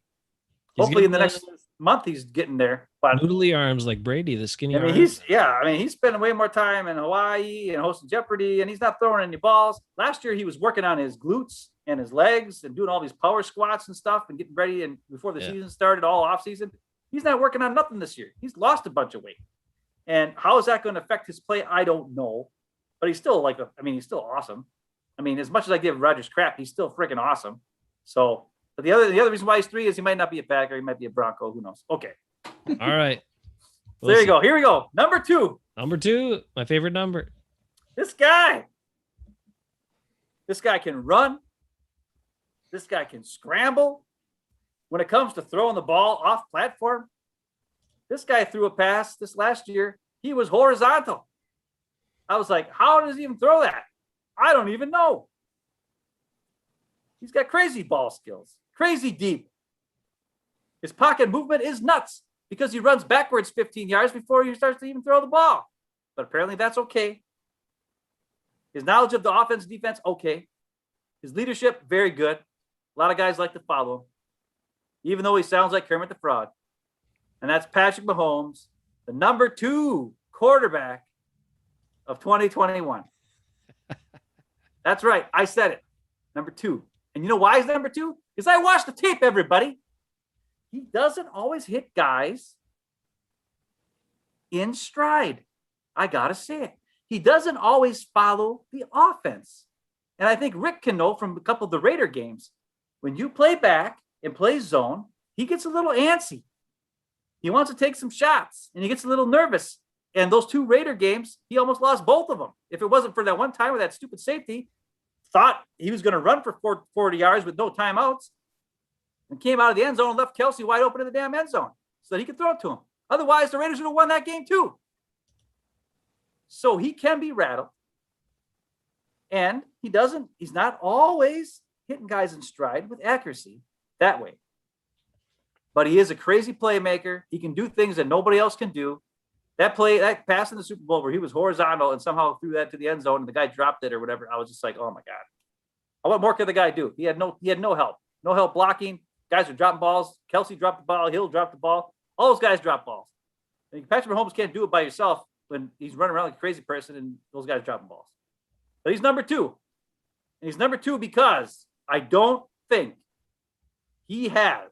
Hopefully in the next month he's getting there. But noodly arms like Brady, the skinny arms. He's spending way more time in Hawaii and hosting Jeopardy, and he's not throwing any balls. Last year he was working on his glutes and his legs and doing all these power squats and stuff and getting ready. And before the season started, all off season, he's not working on nothing this year. He's lost a bunch of weight. And how is that going to affect his play? I don't know. But he's still he's still awesome. I mean, as much as I give Rodgers crap, he's still freaking awesome. So, but the other reason why he's 3 is he might not be a Packer. He might be a Bronco. Who knows? Okay. All right. So there you go. Here we go. Number 2. Number 2, my favorite number. This guy can run. This guy can scramble. When it comes to throwing the ball off platform, this guy threw a pass this last year. He was horizontal. I was like, how does he even throw that? I don't even know. He's got crazy ball skills, crazy deep. His pocket movement is nuts because he runs backwards 15 yards before he starts to even throw the ball. But apparently that's okay. His knowledge of the offense, defense, okay. His leadership, very good. A lot of guys like to follow him, even though he sounds like Kermit the Frog. And that's Patrick Mahomes, the number 2 quarterback of 2021. That's right. I said it. Number 2. And you know why he's number 2? Because I watched the tape, everybody. He doesn't always hit guys in stride. I got to say it. He doesn't always follow the offense. And I think Rick can know from a couple of the Raider games. When you play back and play zone, he gets a little antsy. He wants to take some shots, and he gets a little nervous. And those 2 Raider games, he almost lost both of them. If it wasn't for that one time with that stupid safety, thought he was going to run for 40 yards with no timeouts, and came out of the end zone and left Kelsey wide open in the damn end zone so that he could throw it to him. Otherwise, the Raiders would have won that game too. So he can be rattled. And he's not always hitting guys in stride with accuracy that way. But he is a crazy playmaker. He can do things that nobody else can do. That pass in the Super Bowl where he was horizontal and somehow threw that to the end zone and the guy dropped it or whatever, I was just like, oh my God. What more could the guy do? He had no help. No help blocking. Guys are dropping balls. Kelsey dropped the ball. Hill dropped the ball. All those guys drop balls. And Patrick Mahomes can't do it by yourself when he's running around like a crazy person and those guys dropping balls. But he's number 2. And he's number 2 because I don't think he has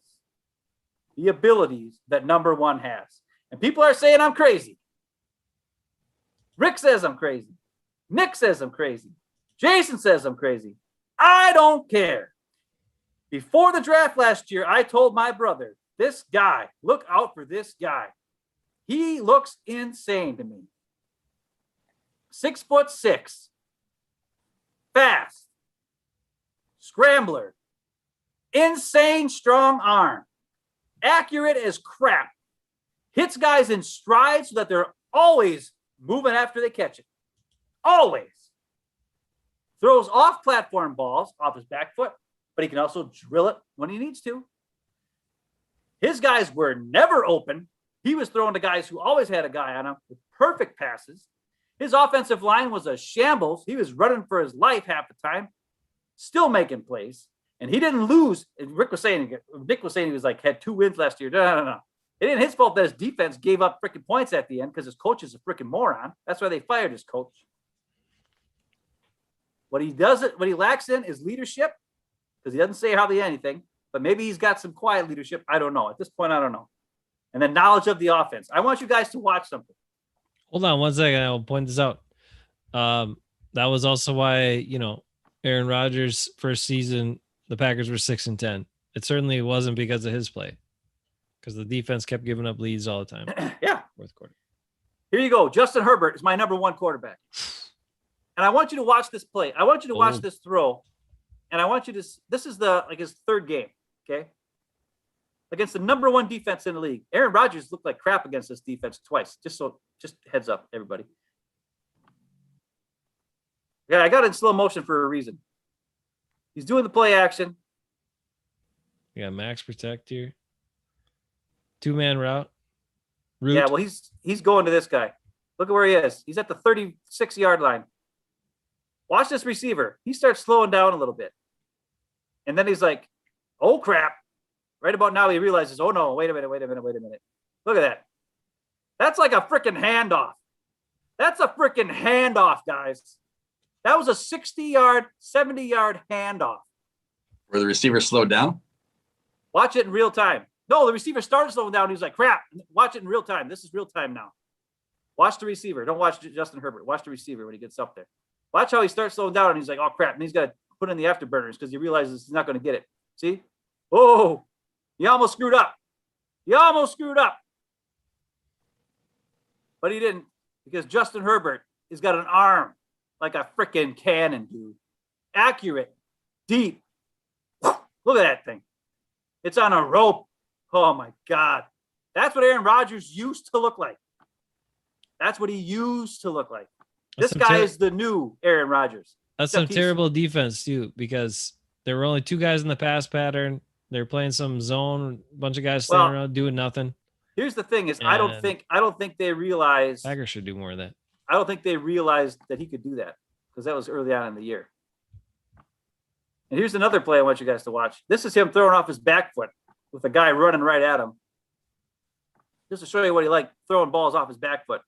the abilities that number 1 has. And people are saying I'm crazy. Rick says I'm crazy. Nick says I'm crazy. Jason says I'm crazy. I don't care. Before the draft last year, I told my brother, this guy, look out for this guy. He looks insane to me. 6'6", fast, scrambler, insane strong arm, accurate as crap, hits guys in stride so that they're always moving after they catch it. Always. Throws off platform balls off his back foot, but he can also drill it when he needs to. His guys were never open. He was throwing to guys who always had a guy on him with perfect passes. His offensive line was a shambles. He was running for his life half the time, still making plays. And he didn't lose. And Nick was saying he was like, had 2 wins last year. No. It ain't his fault that his defense gave up freaking points at the end because his coach is a freaking moron. That's why they fired his coach. What he lacks in is leadership, because he doesn't say hardly anything, but maybe he's got some quiet leadership. I don't know. At this point, I don't know. And then knowledge of the offense. I want you guys to watch something. Hold on 1 second. I'll point this out. That was also why, Aaron Rodgers' first season, the Packers were 6-10. It certainly wasn't because of his play, because the defense kept giving up leads all the time. Yeah. Fourth quarter. Here you go. Justin Herbert is my number 1 quarterback. And I want you to watch this play. I want you to watch this throw. And I want you to, this is his 3rd game. Okay. Against the number 1 defense in the league. Aaron Rodgers looked like crap against this defense twice. Just heads up, everybody. Yeah, I got it in slow motion for a reason. He's doing the play action. You got max protect here. 2-man route. Yeah, well, he's going to this guy. Look at where he is. He's at the 36-yard line. Watch this receiver. He starts slowing down a little bit. And then he's like, oh, crap. Right about now, he realizes, oh, no, wait a minute. Look at that. That's like a freaking handoff. That's a freaking handoff, guys. That was a 60-yard, 70-yard handoff. Where the receiver slowed down? Watch it in real time. No, the receiver started slowing down. He was like, crap. Watch it in real time. This is real time now. Watch the receiver. Don't watch Justin Herbert. Watch the receiver when he gets up there. Watch how he starts slowing down, and he's like, oh, crap. And he's got to put in the afterburners because he realizes he's not going to get it. See? Oh, he almost screwed up. But he didn't, because Justin Herbert has got an arm like a freaking cannon, dude. Accurate, deep. Look at that thing. It's on a rope. Oh, my God. That's what Aaron Rodgers used to look like. That's what he used to look like. This guy is the new Aaron Rodgers. That's some terrible defense, too, because there were only 2 guys in the pass pattern. They're playing some zone, a bunch of guys standing around doing nothing. Here's the thing is, I don't think they realized. Packers should do more of that. I don't think they realized that he could do that, because that was early on in the year. And here's another play I want you guys to watch. This is him throwing off his back foot with a guy running right at him. Just to show you what he liked, throwing balls off his back foot.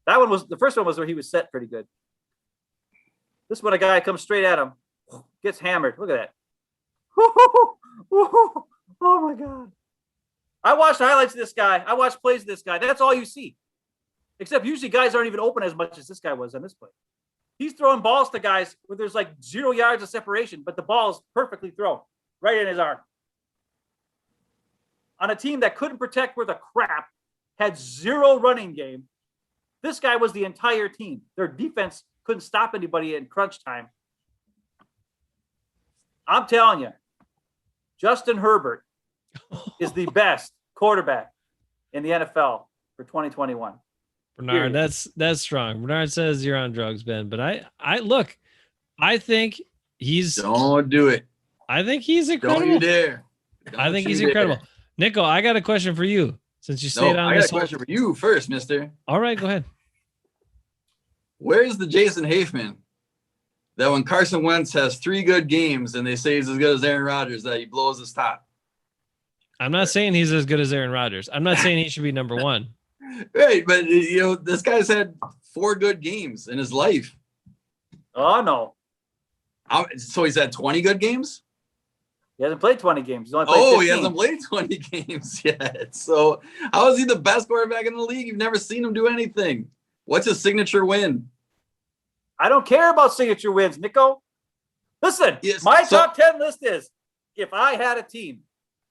The first one was where he was set pretty good. This one, a guy comes straight at him, gets hammered. Look at that. Oh my God. I watched highlights of this guy. I watched plays of this guy. That's all you see. Except usually guys aren't even open as much as this guy was on this play. He's throwing balls to guys where there's like 0 yards of separation, but the ball is perfectly thrown right in his arm. On a team that couldn't protect worth a crap, had 0 running game, this guy was the entire team. Their defense couldn't stop anybody in crunch time. I'm telling you, Justin Herbert is the best quarterback in the NFL for 2021. Bernard, that's strong. Bernard says you're on drugs, Ben, but I think he's don't do it. I think he's incredible. Don't you dare. I think he's incredible. Nico, I got a question for you. Since you stayed on I this got a question for you first, mister. All right, go ahead. Where's the Jason Haifman that when Carson Wentz has 3 good games and they say he's as good as Aaron Rodgers, that he blows his top? I'm not saying he's as good as Aaron Rodgers. I'm not saying he should be number 1. Right, but this guy's had 4 good games in his life. Oh, no. So he's had 20 good games? He hasn't played 20 games. He's only played 15. He hasn't played 20 games yet. So how is he the best quarterback in the league? You've never seen him do anything. What's his signature win? I don't care about signature wins, Nico. Listen, my top 10 list is, if I had a team,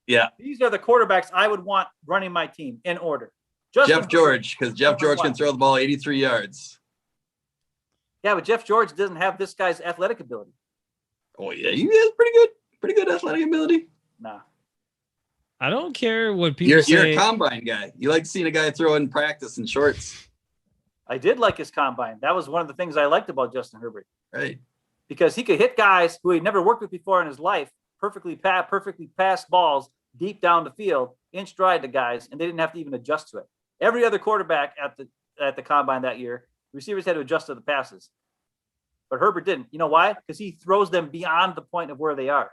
these are the quarterbacks I would want running my team in order. Jeff George, because Jeff George can throw the ball 83 yards. Yeah, but Jeff George doesn't have this guy's athletic ability. Oh, yeah, he has pretty good athletic ability. Nah. I don't care what people say. You're a combine guy. You like seeing a guy throw in practice in shorts. I did like his combine. That was one of the things I liked about Justin Herbert. Right. Because he could hit guys who he'd never worked with before in his life, perfectly pass balls deep down the field, in stride to guys, and they didn't have to even adjust to it. Every other quarterback at the combine that year, receivers had to adjust to the passes. But Herbert didn't. You know why? Because he throws them beyond the point of where they are.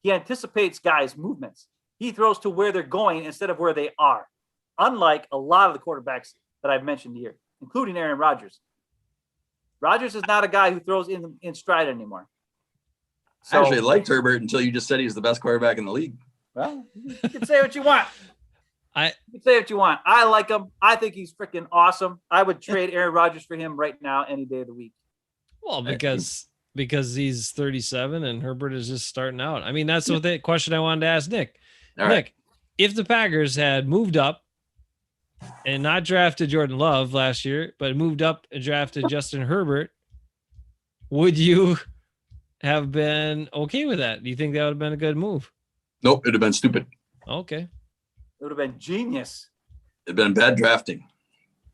He anticipates guys' movements. He throws to where they're going instead of where they are. Unlike a lot of the quarterbacks that I've mentioned here, including Aaron Rodgers. Rodgers is not a guy who throws in stride anymore. I actually liked Herbert until you just said he's the best quarterback in the league. Well, you can say what you want. You can say what you want. I like him. I think he's freaking awesome. I would trade Aaron Rodgers for him right now, any day of the week. Well, because he's 37 and Herbert is just starting out. I mean, that's what the question I wanted to ask Nick. All right. Nick, if the Packers had moved up and not drafted Jordan Love last year, but moved up and drafted Justin Herbert, would you have been okay with that? Do you think that would have been a good move? Nope, it'd have been stupid. Okay. It would have been genius. It'd been bad drafting.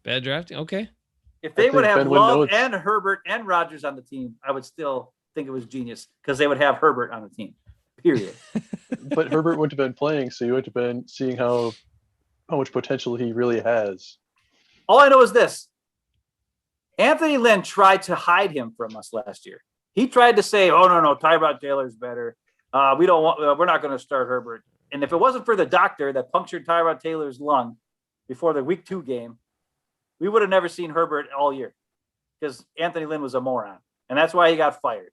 Bad drafting? Okay. If they would have Love and Herbert and Rodgers on the team, I would still think it was genius because they would have Herbert on the team, period. But Herbert wouldn't have been playing, so you would have been seeing how much potential he really has. All I know is this. Anthony Lynn tried to hide him from us last year. He tried to say, oh, no, Tyrod Taylor's better. We're not going to start Herbert. And if it wasn't for the doctor that punctured Tyrod Taylor's lung before the week 2 game, we would have never seen Herbert all year because Anthony Lynn was a moron. And that's why he got fired.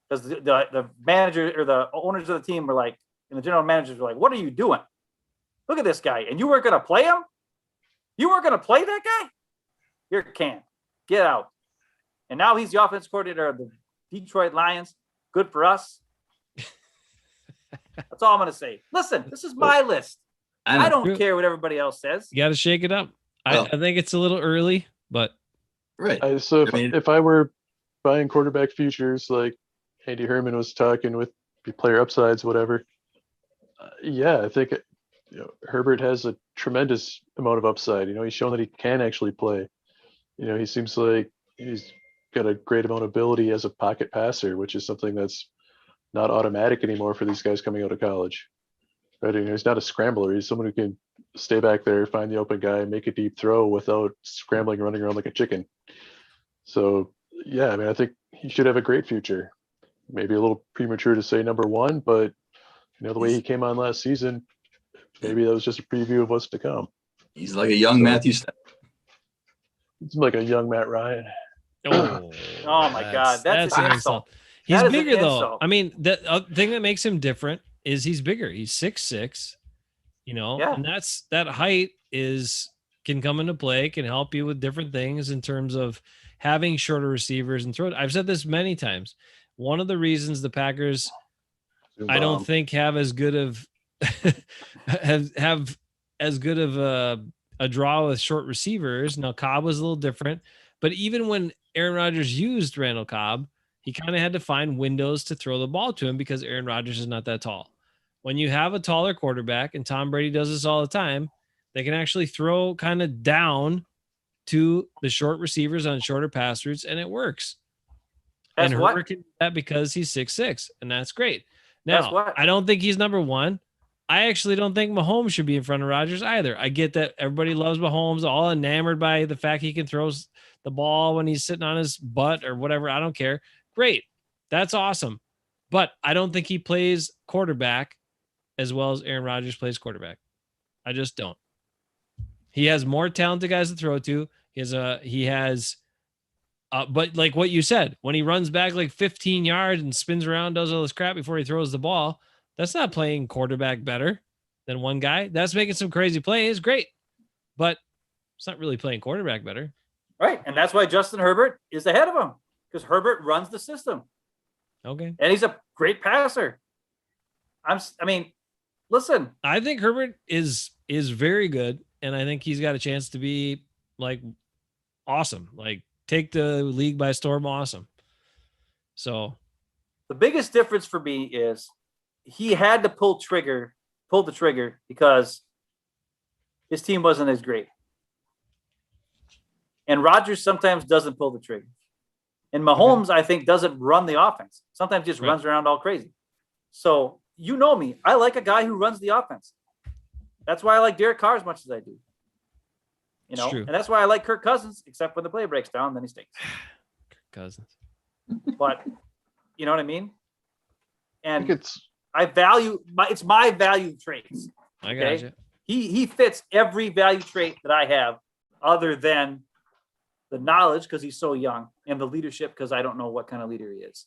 Because the manager or the owners of the team were like, and the general managers were like, what are you doing? Look at this guy. And you weren't going to play him? You weren't going to play that guy? You're canned. Get out. And now he's the offense coordinator of the Detroit Lions. Good for us. That's all I'm going to say. Listen, this is my list. I don't care what everybody else says. You got to shake it up. I think it's a little early, but right. If I were buying quarterback futures like Andy Herman was talking with player upsides, whatever, I think Herbert has a tremendous amount of upside. He's shown that he can actually play. He seems like he's got a great amount of ability as a pocket passer, which is something that's not automatic anymore for these guys coming out of college. Right? He's not a scrambler. He's someone who can stay back there, find the open guy, make a deep throw without scrambling, running around like a chicken. So, I think he should have a great future. Maybe a little premature to say number 1, but the way he came on last season, maybe that was just a preview of what's to come. He's like a young Matthew Stafford. It's like a young Matt Ryan. Oh my God, that's an insult. He's bigger though. I mean, the thing that makes him different is he's bigger. He's 6'6", and that height can come into play, can help you with different things in terms of having shorter receivers and throw. I've said this many times. One of the reasons the Packers, I don't think have as good of have as good of a draw with short receivers. Now Cobb was a little different, but even when Aaron Rodgers used Randall Cobb, he kind of had to find windows to throw the ball to him because Aaron Rodgers is not that tall. When you have a taller quarterback, and Tom Brady does this all the time, they can actually throw kind of down to the short receivers on shorter pass routes, and it works. And Herbert can do that because he's 6'6", and that's great. Now, I don't think he's number 1. I actually don't think Mahomes should be in front of Rodgers either. I get that everybody loves Mahomes, all enamored by the fact he can throw the ball when he's sitting on his butt or whatever. I don't care. Great. That's awesome. But I don't think he plays quarterback as well as Aaron Rodgers plays quarterback. I just don't. He has more talented guys to throw to. But like what you said, when he runs back like 15 yards and spins around, does all this crap before he throws the ball, that's not playing quarterback better than one guy. That's making some crazy plays. Great. But it's not really playing quarterback better. Right. And that's why Justin Herbert is ahead of him, because Herbert runs the system. Okay. And he's a great passer. Listen. I think Herbert is very good, and I think he's got a chance to be like awesome. Like take the league by storm awesome. So the biggest difference for me is he had to pull the trigger because his team wasn't as great. And Rodgers sometimes doesn't pull the trigger. And Mahomes, I think, doesn't run the offense. Sometimes just runs around all crazy. So you know me. I like a guy who runs the offense. That's why I like Derek Carr as much as I do. You know, and that's why I like Kirk Cousins, except when the play breaks down, then he stinks. Kirk Cousins. But you know what I mean? And it's my value traits. I got you. He fits every value trait that I have, other than the knowledge because he's so young, and the leadership because I don't know what kind of leader he is.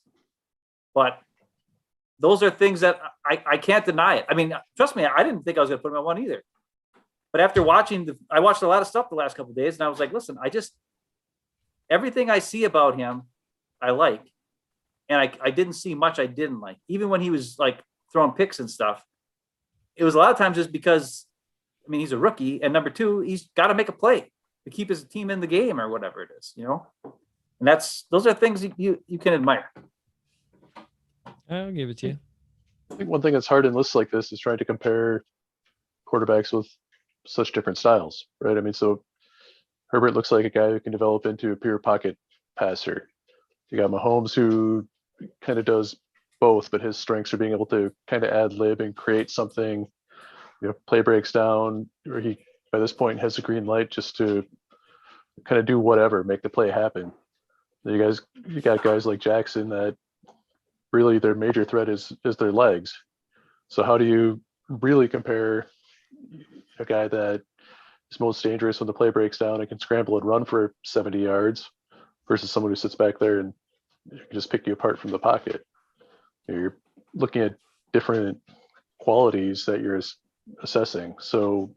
But those are things that I can't deny it. I mean, trust me, I didn't think I was going to put him at 1 either. But after I watched a lot of stuff the last couple of days, and I was like, listen, everything I see about him, I like. And I didn't see much I didn't like. Even when he was like throwing picks and stuff, it was a lot of times just because, I mean, he's a rookie. And number two, he's got to make a play to keep his team in the game or whatever it is, you know? And those are things you can admire. I'll give it to you. I think one thing that's hard in lists like this is trying to compare quarterbacks with such different styles, right? I mean, so Herbert looks like a guy who can develop into a pure pocket passer. You got Mahomes, who kind of does both, but his strengths are being able to kind of ad lib and create something. You know, play breaks down, or he by this point has a green light just to kind of do whatever, make the play happen. You got guys like Jackson that really their major threat is their legs. So how do you really compare a guy that is most dangerous when the play breaks down and can scramble and run for 70 yards versus someone who sits back there and can just pick you apart from the pocket? You're looking at different qualities that you're assessing. So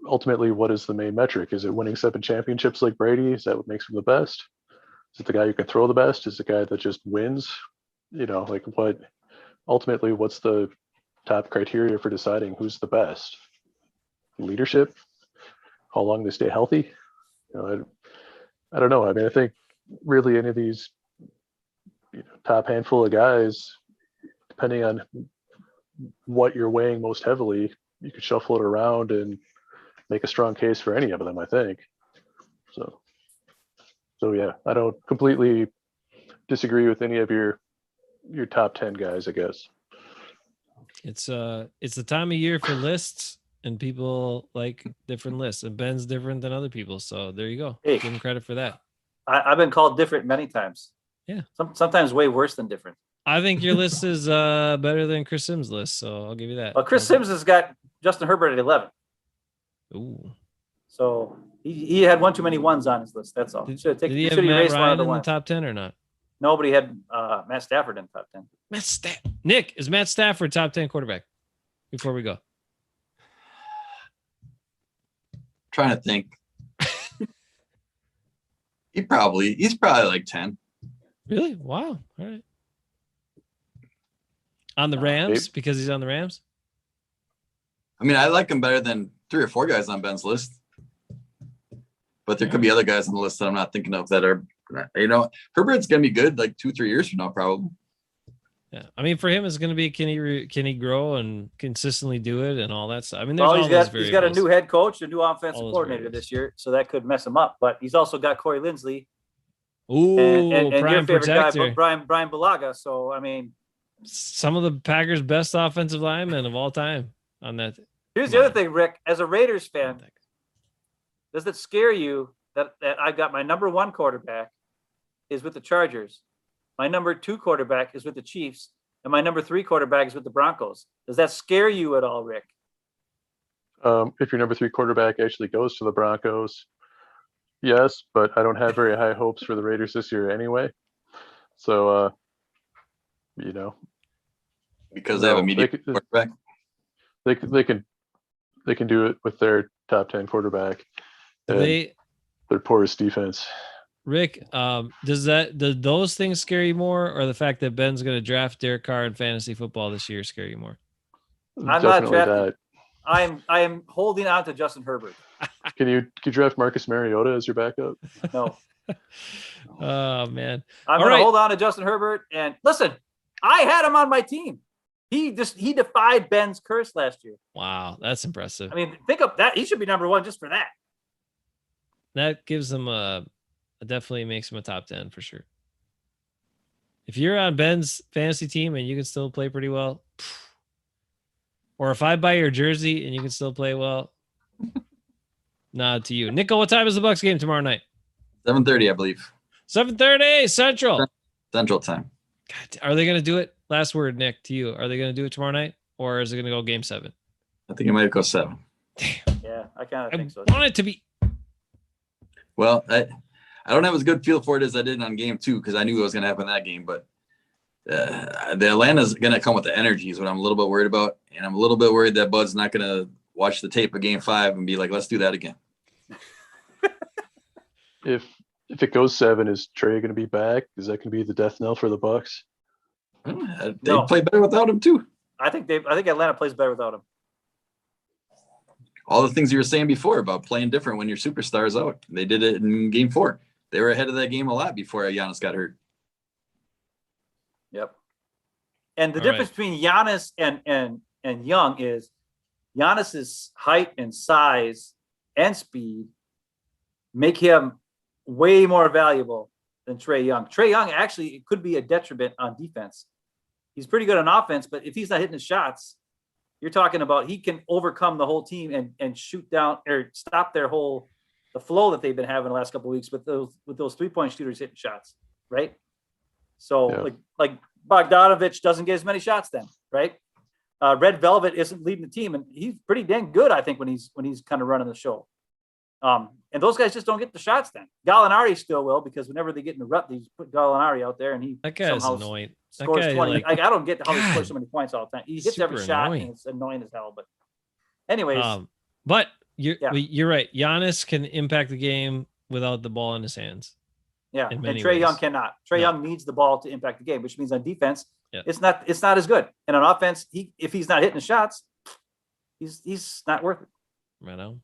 ultimately, what is the main metric? Is it winning 7 championships like Brady? Is that what makes him the best? Is it the guy who can throw the best? Is it the guy that just wins? You know, like what ultimately, what's the top criteria for deciding who's the best? Leadership? How long they stay healthy? You know, I don't know. I mean, I think really any of these top handful of guys, depending on what you're weighing most heavily, you could shuffle it around and make a strong case for any of them, I think. So yeah, I don't completely disagree with any of your top 10 guys, I guess. It's the time of year for lists, and people like different lists, and Ben's different than other people. So there you go. Hey, give him credit for that. I've been called different many times. Yeah. Sometimes way worse than different. I think your list is better than Chris Sims' list, so I'll give you that. Well, Chris Sims has got Justin Herbert at 11. Ooh. So he had one too many ones on his list. That's all. Did he have Matt Ryan in the top 10 or not? Nobody had Matt Stafford in the top 10. Nick, is Matt Stafford top 10 quarterback? Before we go. Trying to think. He's probably like 10. Really? Wow. All right. On the Rams, because he's on the Rams? I mean, I like him better than 3 or 4 guys on Ben's list. But there could be other guys on the list that I'm not thinking of that are, Herbert's going to be good like 2-3 years from now, probably. Yeah. I mean, for him, it's going to be, can he grow and consistently do it and all that stuff? I mean, he's got a new head coach, a new offensive coordinator this year, so that could mess him up. But he's also got Corey Linsley. Ooh, and your favorite protector. guy, Brian Bulaga. So, I mean, some of the Packers' best offensive linemen of all time on that. Here's the other thing, Rick. As a Raiders fan, does it scare you that I've got my number 1 quarterback is with the Chargers, my number 2 quarterback is with the Chiefs, and my number 3 quarterback is with the Broncos? Does that scare you at all, Rick? If your number 3 quarterback actually goes to the Broncos, yes, but I don't have very high hopes for the Raiders this year anyway. So, because they have a mediocre quarterback. They can do it with their top 10 quarterback. Their poorest defense. Rick, do those things scare you more, or the fact that Ben's going to draft Derek Carr in fantasy football this year scare you more? I'm not drafting. I am holding on to Justin Herbert. Can you draft Marcus Mariota as your backup? No. Oh man. I'm going to hold on to Justin Herbert. And listen, I had him on my team. He defied Ben's curse last year. Wow, that's impressive. I mean, think of that. He should be number 1 just for that. That gives them definitely makes them a top 10 for sure. If you're on Ben's fantasy team and you can still play pretty well, or if I buy your jersey and you can still play well, nod to you. Nico, what time is the Bucks game tomorrow night? 7:30, I believe. 7:30 Central. Central time. God, are they going to do it? Last word, Nick, to you. Are they going to do it tomorrow night, or is it going to go game 7? I think it might go 7. Yeah, I kind of I think so. want it to be. Well, I don't have as good feel for it as I did on game 2 because I knew it was going to happen that game. But the Atlanta's going to come with the energy is what I'm a little bit worried about. And I'm a little bit worried that Bud's not going to watch the tape of game 5 and be like, let's do that again. If it goes 7, is Trey going to be back? Is that going to be the death knell for the Bucks? They No. play better without him too. I think Atlanta plays better without him. All the things you were saying before about playing different when your superstar's out. They did it in game 4. They were ahead of that game a lot before Giannis got hurt. Yep. And the All difference between Giannis and Young is Giannis's height and size and speed make him way more valuable than Trae Young. Trae Young actually could be a detriment on defense. He's pretty good on offense, but if he's not hitting his shots, you're talking about he can overcome the whole team and shoot down or stop the flow that they've been having the last couple of weeks with those 3-point shooters hitting shots, right? So Yeah. like Bogdanovich doesn't get as many shots then, right? Red Velvet isn't leading the team, and he's pretty dang good, I think, when he's kind of running the show. And those guys just don't get the shots then. Gallinari still will, because whenever they get in the rut, they just put Gallinari out there and he That guy's somehow annoying. That scores guy, 20. like, I don't get how he God. scores so many points all the time. He hits every Super shot annoying. and it's annoying as hell. But anyways, But you're Yeah. you're right. Giannis can impact the game without the ball in his hands. yeah. in And many Trae Young ways. cannot. Trae No. Young needs the ball to impact the game, which means on defense, Yeah. it's not as good. And on offense, if he's not hitting the shots, he's not worth it. Right on.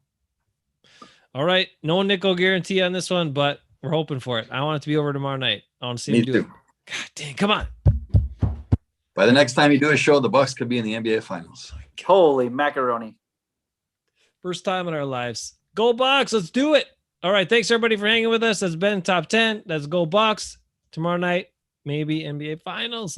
All right. No nickel guarantee on this one, but we're hoping for it. I want it to be over tomorrow night. I want to see Me him do too. it. God dang, come on. By the next time you do a show, the Bucks could be in the NBA Finals. Holy macaroni. First time in our lives. Go Bucks. Let's do it. All right. Thanks everybody for hanging with us. That's been top 10. That's Go Bucks. Tomorrow night, maybe NBA Finals.